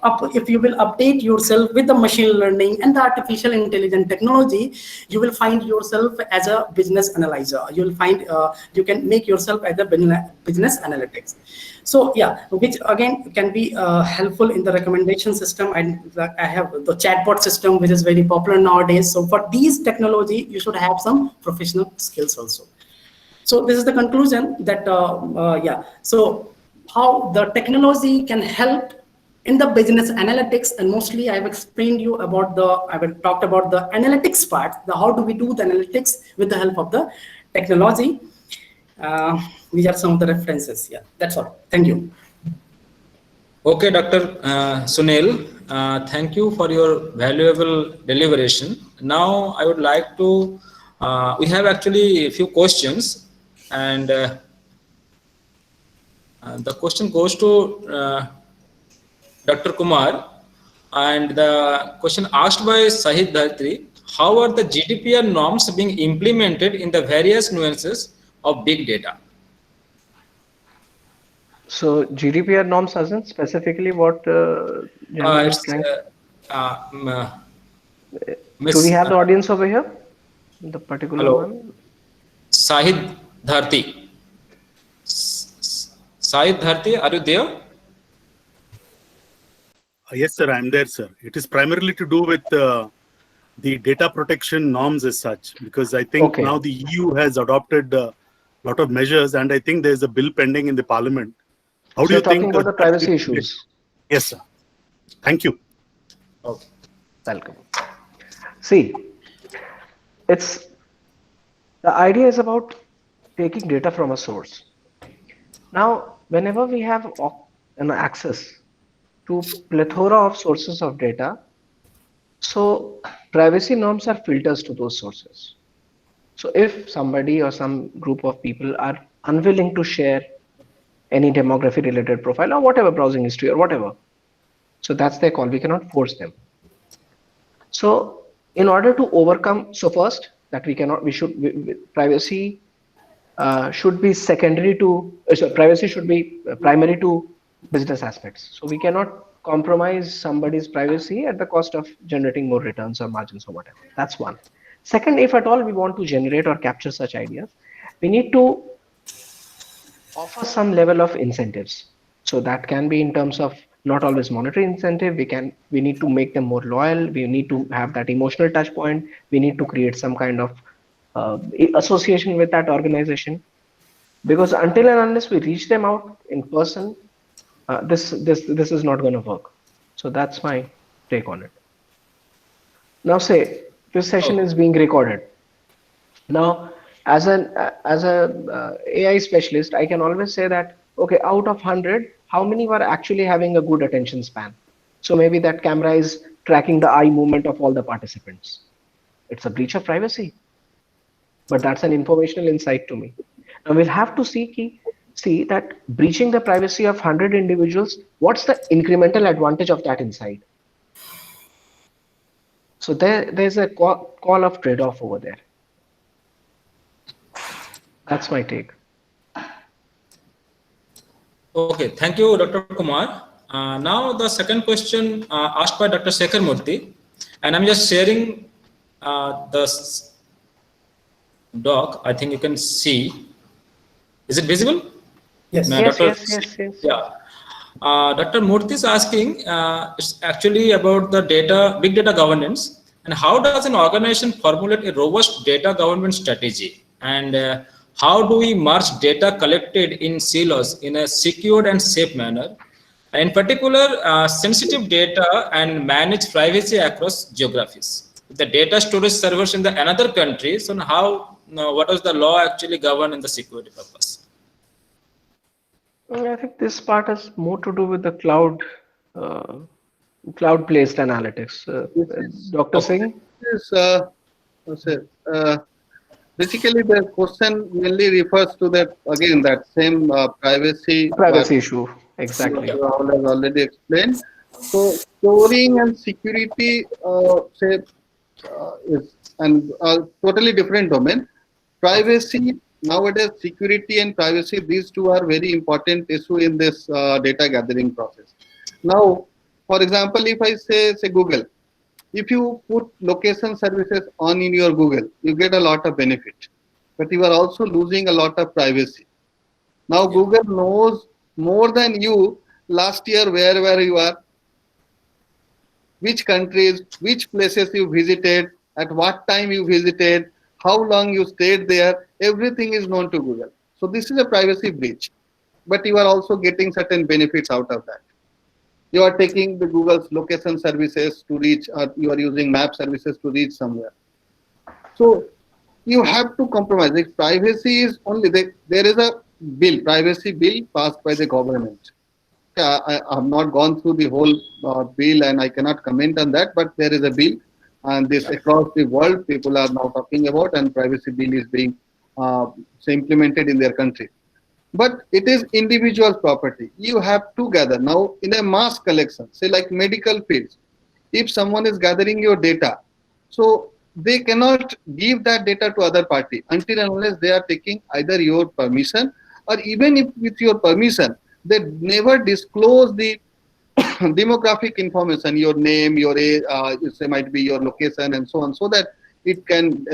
update yourself with the machine learning and the artificial intelligence technology, you will find yourself as a business analyzer. You will find you can make yourself as a business analytics. So yeah, which again can be helpful in the recommendation system. And I have the chatbot system, which is very popular nowadays. So for these technology, you should have some professional skills also. So this is the conclusion that yeah. So how the technology can help in the business analytics, and mostly I've explained you about I've talked about the analytics part. How do we do the analytics with the help of the technology? These are some of the references. Yeah, that's all. Thank you. Okay, Dr. Sunil, thank you for your valuable deliberation. Now I would like to, we have actually a few questions, and the question goes to Dr. Kumar, and the question asked by Sahid Dharti: how are the GDPR norms being implemented in the various nuances of big data? So GDPR norms isn't specifically what It's, do we have the audience over here? The particular hello. one? Sahid Dharti. Sahid Dharti, are you there? Yes, sir, I'm there, sir. It is primarily to do with the data protection norms as such, because I think now the EU has adopted a lot of measures, and I think there's a bill pending in the parliament. How do you think? Talking about the privacy issues? Yes, sir. Thank you. Okay. Welcome. See, the idea is about taking data from a source. Now, whenever we have an access to plethora of sources of data, so privacy norms are filters to those sources. So if somebody or some group of people are unwilling to share any demography related profile or whatever, browsing history or whatever, so that's their call. We cannot force them. So in order to overcome, so first that privacy should be secondary to, privacy should be primary to business aspects. So we cannot compromise somebody's privacy at the cost of generating more returns or margins or whatever. That's one. Second, if at all we want to generate or capture such ideas, we need to offer some level of incentives. So that can be in terms of not always monetary incentive. We need to make them more loyal. We need to have that emotional touch point. We need to create some kind of association with that organization, because until and unless we reach them out in person, this is not going to work. So that's my take on it. Now, say this session is being recorded. Now, as a AI specialist, I can always say that, okay, out of 100, how many were actually having a good attention span? So maybe that camera is tracking the eye movement of all the participants. It's a breach of privacy, but that's an informational insight to me. Now we'll have to see that breaching the privacy of 100 individuals, what's the incremental advantage of that insight? So there's a call of trade-off over there. That's my take. Okay, thank you, Dr. Kumar. Now the second question asked by Dr. Shekhar Murthy, and I'm just sharing the doc. I think you can see. Is it visible? Yes. Yes. Yeah. Dr. Murthy is asking, it's actually about the big data governance, and how does an organization formulate a robust data governance strategy, and how do we merge data collected in silos in a secured and safe manner, in particular sensitive data, and manage privacy across geographies? The data storage servers in another country, so what does the law actually govern in the security purpose? I think this part has more to do with the cloud-based analytics. Dr. Singh? Basically, the question mainly refers to that, again, that same privacy issue. Exactly. Rahul has already explained. So storing and security, say is and totally different domain. Privacy nowadays, security and privacy, these two are very important issue in this data gathering process. Now, for example, if I say Google, if you put location services on in your Google, you get a lot of benefit, but you are also losing a lot of privacy. Now Google knows more than you last year wherever you are, which countries, which places you visited, at what time you visited, how long you stayed there, everything is known to Google. So this is a privacy breach, but you are also getting certain benefits out of that. You are taking the Google's location services to reach, or you are using map services to reach somewhere. So you have to compromise. Like privacy is only, there is a bill, privacy bill passed by the government. I have not gone through the whole bill and I cannot comment on that, but there is a bill and this across the world people are now talking about, and privacy bill is being implemented in their country. But it is individual property. You have to gather. Now in a mass collection, say like medical fields, if someone is gathering your data, so they cannot give that data to other party until and unless they are taking either your permission, or even if with your permission, they never disclose the demographic information, your name, your age, say might be your location and so on, so that it can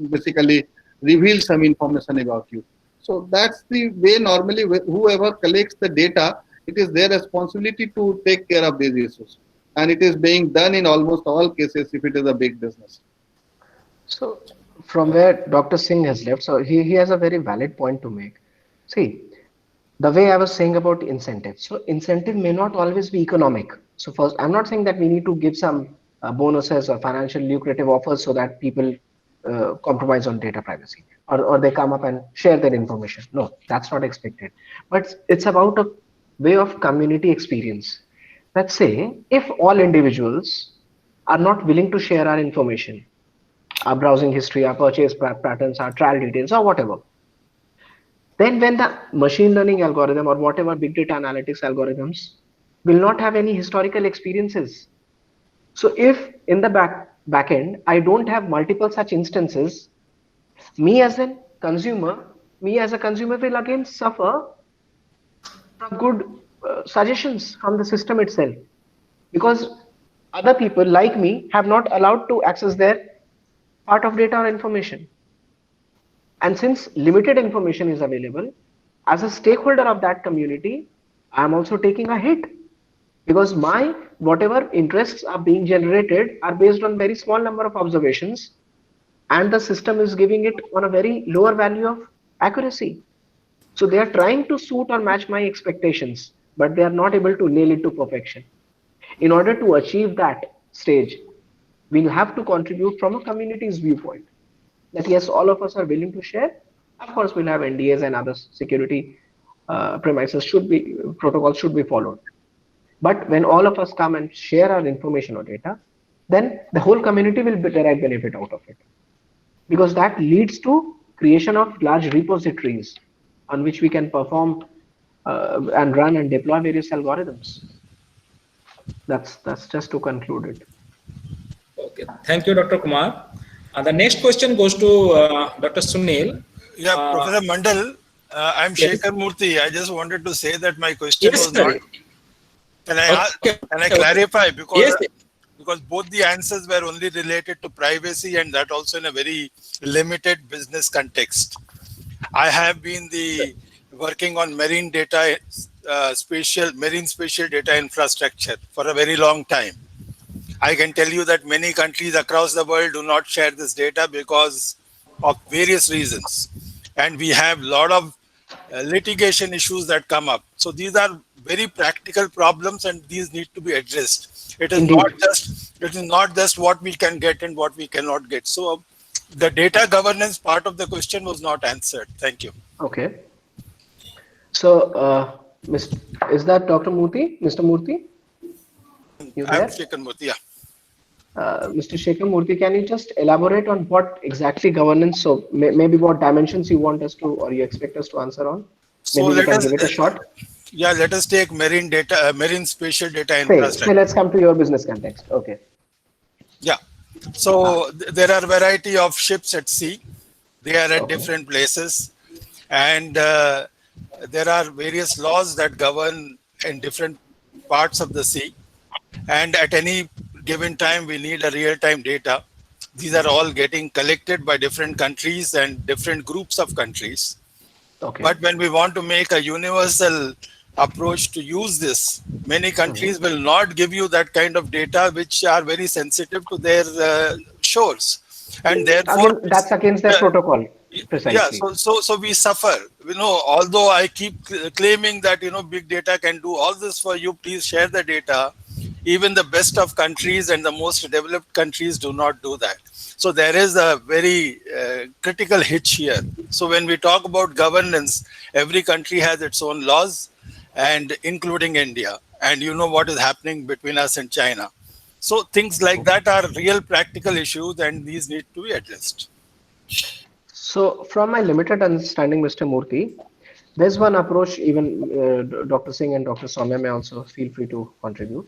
basically reveal some information about you. So that's the way normally whoever collects the data, it is their responsibility to take care of these issues. And it is being done in almost all cases if it is a big business. So from where Dr. Singh has left, so he has a very valid point to make. See, the way I was saying about incentives. So incentive may not always be economic. So first, I'm not saying that we need to give some bonuses or financial lucrative offers so that people compromise on data privacy, or they come up and share their information. No, that's not expected. But it's about a way of community experience. Let's say if all individuals are not willing to share our information, our browsing history, our purchase patterns, our trial details, or whatever, then when the machine learning algorithm or whatever big data analytics algorithms will not have any historical experiences. So if in the back end, I don't have multiple such instances, me as a consumer will again suffer from good suggestions from the system itself, because other people like me have not allowed to access their part of data or information. And since limited information is available, as a stakeholder of that community, I am also taking a hit, because my whatever interests are being generated are based on very small number of observations, and the system is giving it on a very lower value of accuracy. So they are trying to suit or match my expectations, but they are not able to nail it to perfection. In order to achieve that stage, we'll have to contribute from a community's viewpoint. That yes, all of us are willing to share. Of course, we'll have NDAs and other security protocols should be followed. But when all of us come and share our information or data, then the whole community will derive benefit out of it, because that leads to creation of large repositories on which we can perform and run and deploy various algorithms. That's just to conclude it. Okay, thank you, Dr. Kumar. The next question goes to Dr. Sunil. Yeah, Professor Mandal, I'm yes. Shekhar Murthy. I just wanted to say that my question Yes, was sir. not. Can I clarify? Because both the answers were only related to privacy, and that also in a very limited business context. I have been working on marine data, marine spatial data infrastructure for a very long time. I can tell you that many countries across the world do not share this data because of various reasons. And we have a lot of litigation issues that come up. So these are very practical problems, and these need to be addressed. It is not just what we can get and what we cannot get. So the data governance part of the question was not answered. Thank you. Okay. So, is that Dr. Murthy? Mr. Murthy? I'm Shekhar Murthy, yeah. Mr. Shekhar Murthy, can you just elaborate on what exactly governance, so maybe what dimensions you want us to, or you expect us to answer on? Maybe we can give it a shot. Yeah, let us take marine spatial data infrastructure. So let's come to your business context. Okay. Yeah. So there are variety of ships at sea. They are at different places, and there are various laws that govern in different parts of the sea. And at any given time, we need a real-time data. These are all getting collected by different countries and different groups of countries. Okay. But when we want to make a universal approach to use this, many countries will not give you that kind of data, which are very sensitive to their shores, and therefore Again, that's against their protocol. Precisely. Yeah, so we suffer. Although I keep claiming that big data can do all this for you, please share the data. Even the best of countries and the most developed countries do not do that. So there is a very critical hitch here. So when we talk about governance, every country has its own laws, and including India. And you know what is happening between us and China. So things like that are real practical issues, and these need to be addressed. So from my limited understanding, Mr. Murthy, there's one approach, even Dr. Singh and Dr. Soumya may also feel free to contribute.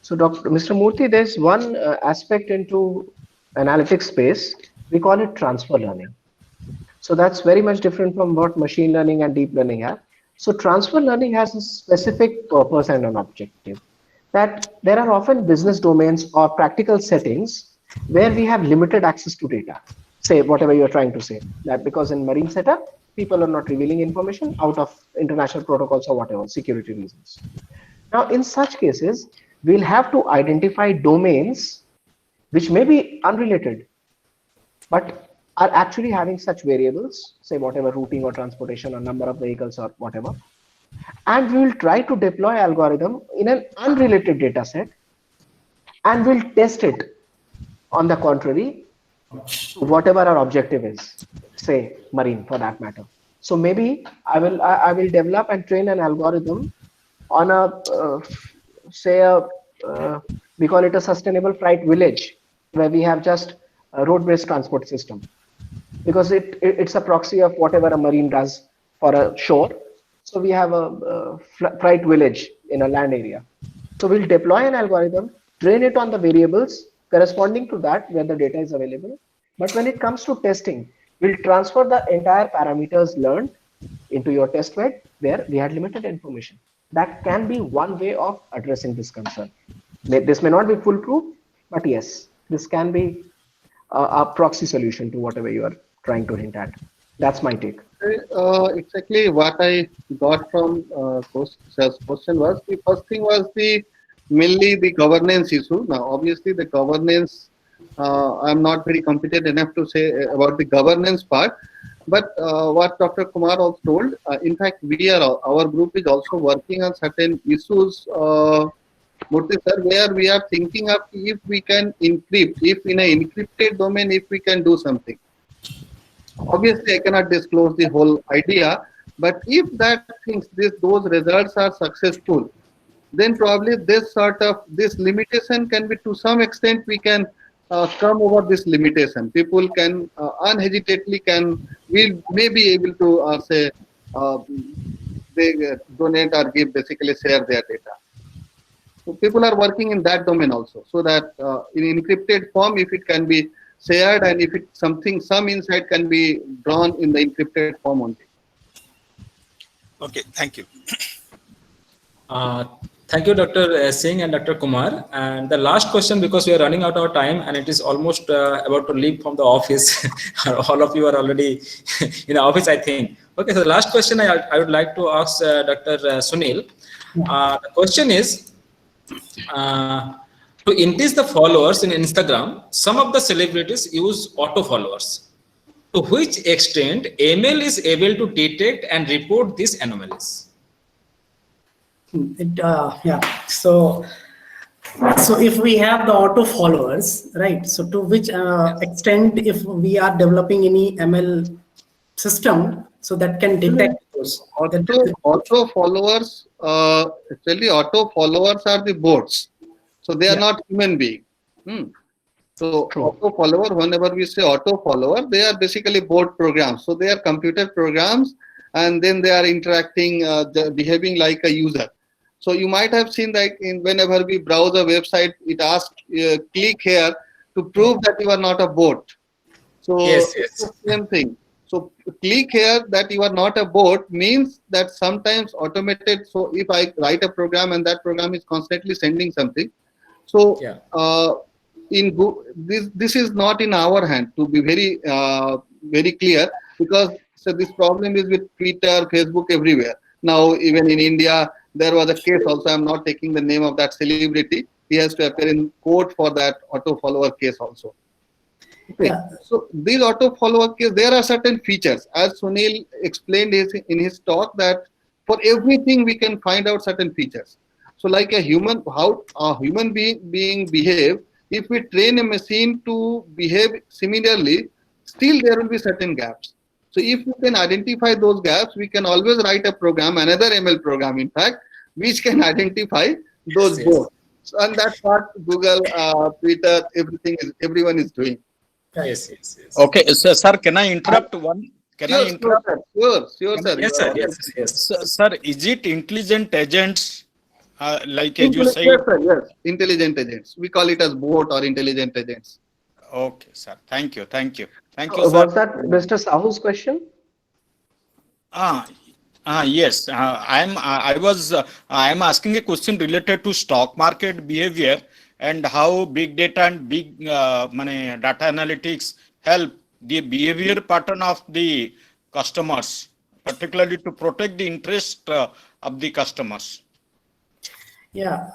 So Mr. Murthy, there's one aspect into analytics space, we call it transfer learning. So that's very much different from what machine learning and deep learning have. So transfer learning has a specific purpose and an objective. That there are often business domains or practical settings where we have limited access to data. Say whatever you're trying to say, that because in marine setup, people are not revealing information out of international protocols or whatever, security reasons. Now, in such cases, we'll have to identify domains which may be unrelated, but are actually having such variables, say whatever routing or transportation or number of vehicles or whatever. And we will try to deploy algorithm in an unrelated data set, and we'll test it on the contrary, whatever our objective is, say marine for that matter. So maybe I will develop and train an algorithm on a we call it a sustainable freight village, where we have just a road-based transport system, because it's a proxy of whatever a marine does for a shore. So we have a freight village in a land area. So we'll deploy an algorithm, train it on the variables corresponding to that where the data is available. But when it comes to testing, we'll transfer the entire parameters learned into your test bed where we had limited information. That can be one way of addressing this concern. This may not be foolproof, but yes, this can be a proxy solution to whatever you are trying to hint at. That's my take. Exactly what I got from Sir's question was, the first thing was mainly the governance issue. Now, obviously, the governance, I'm not very competent enough to say about the governance part, but what Dr. Kumar also told, in fact, our group is also working on certain issues, Murthy sir, where we are thinking of if we can encrypt, if in an encrypted domain, if we can do something. Obviously, I cannot disclose the whole idea, but if those results are successful, then probably this limitation can be, to some extent, we can come over this limitation. People can unhesitantly may be able to say they donate or basically share their data. So people are working in that domain also, so that in encrypted form, if it can be shared, and if some insight can be drawn in the encrypted form only. Okay, thank you. Thank you, Dr. Singh and Dr. Kumar. And the last question, because we are running out of time and it is almost about to leave from the office. All of you are already in the office, I think. Okay, so the last question I would like to ask Dr. Sunil. The question is, to increase the followers in Instagram, some of the celebrities use auto followers. To which extent ML is able to detect and report these anomalies? Yeah. So if we have the auto followers, right? So to which extent, if we are developing any ML system, so that can detect those. Auto followers, actually, auto followers are the bots. So they are not human beings. So auto follower, whenever we say auto follower, they are basically bot programs. So they are computer programs, and then they are interacting, behaving like a user. So you might have seen that whenever we browse a website, it asks click here. to prove that you are not a bot. So Yes, it's yes. the same thing. So click here that you are not a bot means that sometimes automated. So if I write a program and that program is constantly sending something, so Yeah. this is not in our hand, to be very clear, because so this problem is with Twitter, Facebook, everywhere. Now even in India there was a case also. I'm not taking the name of that celebrity. He has to appear in court for that auto follower case also. Okay. Yeah. So these auto follower case, there are certain features, as Sunil explained in his talk, that for everything we can find out certain features. So like how a human being behave, if we train a machine to behave similarly, still there will be certain gaps. So if we can identify those gaps, we can always write a program, another ML program, in fact, which can identify those Yes, yes. both. So, and that's what Google, Twitter, everyone is doing. Yes, yes, yes. Okay, so sir, can I interrupt one? Can I interrupt? Sure, sir. Yes, sir. Yes, yes. Sir, is it intelligent agents, like as you Yes, say? sir, yes. Intelligent agents. We call it as bot or intelligent agents. Okay, sir. Thank you, sir. Was that Mr. Sahu's question? Yes. I am asking a question related to stock market behavior and how big data and big data analytics help the behavior pattern of the customers, particularly to protect the interest of the customers. Yeah.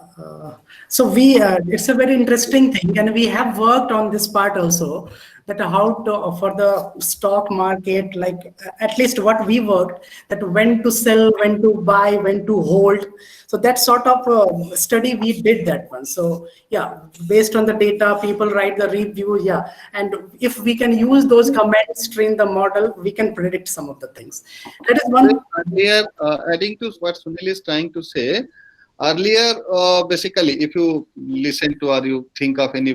So it's a very interesting thing, and we have worked on this part also, that how to, for the stock market, like at least what we worked, that when to sell, when to buy, when to hold. So that sort of study we did that one. So yeah, based on the data, people write the review. Yeah, and if we can use those comments, train the model, we can predict some of the things. That is one. Earlier, adding to what Sunil is trying to say, earlier, basically, if you listen to or you think of any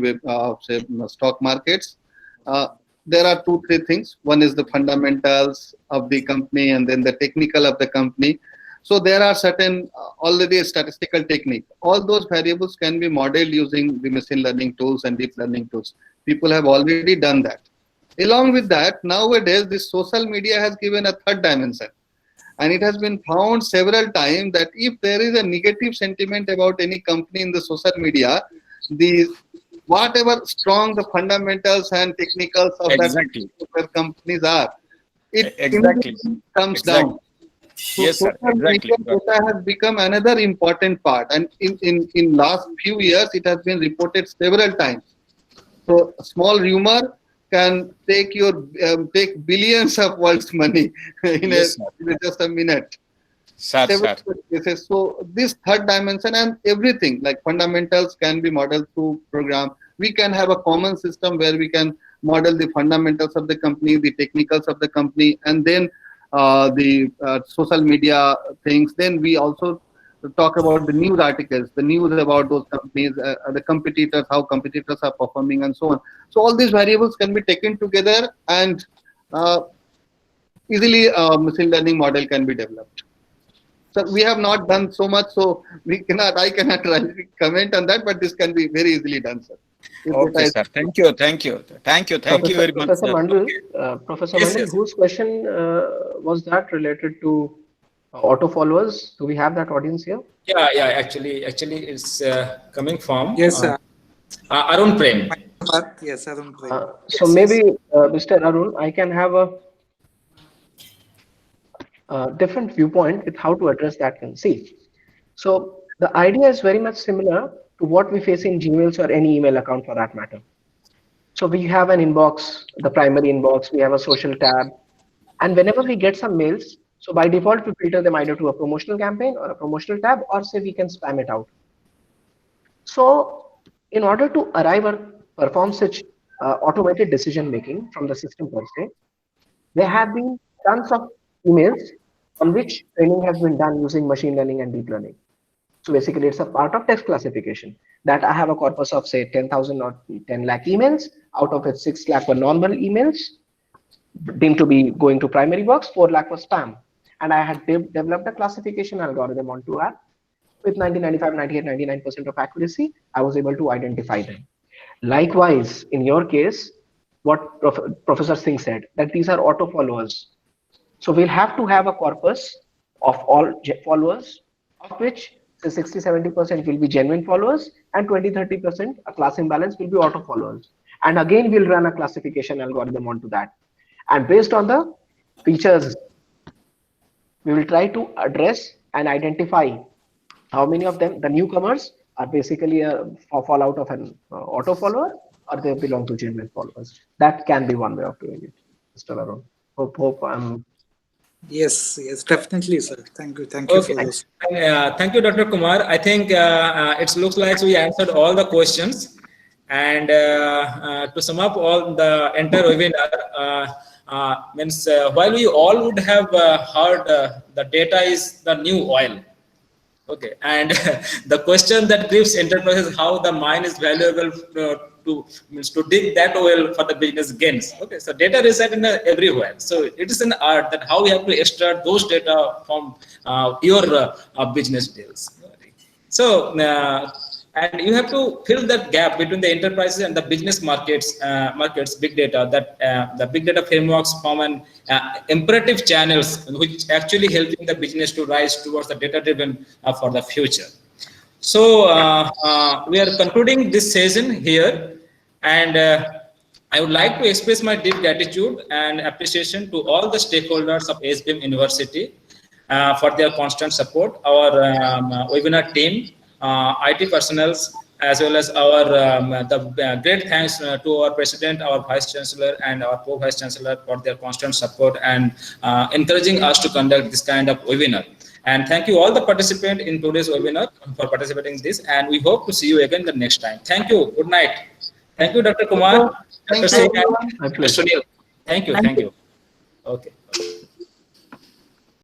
say stock markets, there are 2-3 things. One is the fundamentals of the company, and then the technical of the company. So there are certain already a statistical technique. All those variables can be modeled using the machine learning tools and deep learning tools. People have already done that. Along with that, nowadays, this social media has given a third dimension. And it has been found several times that if there is a negative sentiment about any company in the social media, whatever strong the fundamentals and technicals of that companies are, it comes down. So Yes, sir. Exactly. Data has become another important part, and in last few years, it has been reported several times. So a small rumor can take billions of world's money in just a minute. Sir. So this third dimension and everything like fundamentals can be modeled through program. We can have a common system where we can model the fundamentals of the company, the technicals of the company, and then the social media things. Then we also talk about the news articles, the news about those companies, the competitors, how competitors are performing, and so on. So all these variables can be taken together, and easily a machine learning model can be developed. So we have not done so much, so I cannot comment on that, but this can be very easily done, sir. Okay, sir. Thank you very much, Professor sir. Mandal, Professor Mandal, whose question was that related to auto followers? Do we have that audience here? Yeah. Actually, it's coming from Yes, Arun Prem. Yes, Arun Prem. So maybe, Mr. Arun, I can have a different viewpoint with how to address that conceit. So the idea is very much similar to what we face in Gmails or any email account for that matter. So we have an inbox, the primary inbox, we have a social tab, and whenever we get some mails, so by default we filter them either to a promotional campaign or a promotional tab, or say we can spam it out. So in order to arrive or perform such automated decision making from the system per se, there have been tons of emails on which training has been done using machine learning and deep learning. So basically it's a part of text classification, that I have a corpus of say 10,000 or 10 lakh emails, out of it 6 lakh were normal emails deemed to be going to primary box, 4 lakh was spam. And I had developed a classification algorithm on 2app with 90, 95, 98, 99% of accuracy. I was able to identify them. Likewise, in your case, what Professor Singh said, that these are auto followers. So we'll have to have a corpus of all followers, of which the 60-70% will be genuine followers and 20-30% a class imbalance will be auto followers. And again, we'll run a classification algorithm onto that. And based on the features, we will try to address and identify how many of them, the newcomers, are basically a fallout of an auto follower, or they belong to genuine followers. That can be one way of doing it, Mr. Arun. Hope I'm. Yes, definitely, sir. Thank you for this. Thank you, Dr. Kumar. I think it looks like we answered all the questions. And to sum up all the entire webinar, while we all would have heard the data is the new oil. Okay, and the question that gives enterprises how the mine is valuable to dig that oil for the business gains. Okay, so data reside in everywhere. So it is an art that how we have to extract those data from your business deals. So and you have to fill that gap between the enterprises and the business markets, big data, that the big data frameworks form an imperative channels which actually helping the business to rise towards the data driven for the future. So we are concluding this session here, and I would like to express my deep gratitude and appreciation to all the stakeholders of SBM University for their constant support, our webinar team, IT personnel, as well as our great thanks to our president, our vice chancellor, and our pro-vice chancellor for their constant support and encouraging us to conduct this kind of webinar. And thank you all the participants in today's webinar for participating in this, and we hope to see you again the next time. Thank you. Good night. Thank you, Dr. Kumar. Thank Dr. you. Singh, and Mr. Sunil. Thank you. Okay.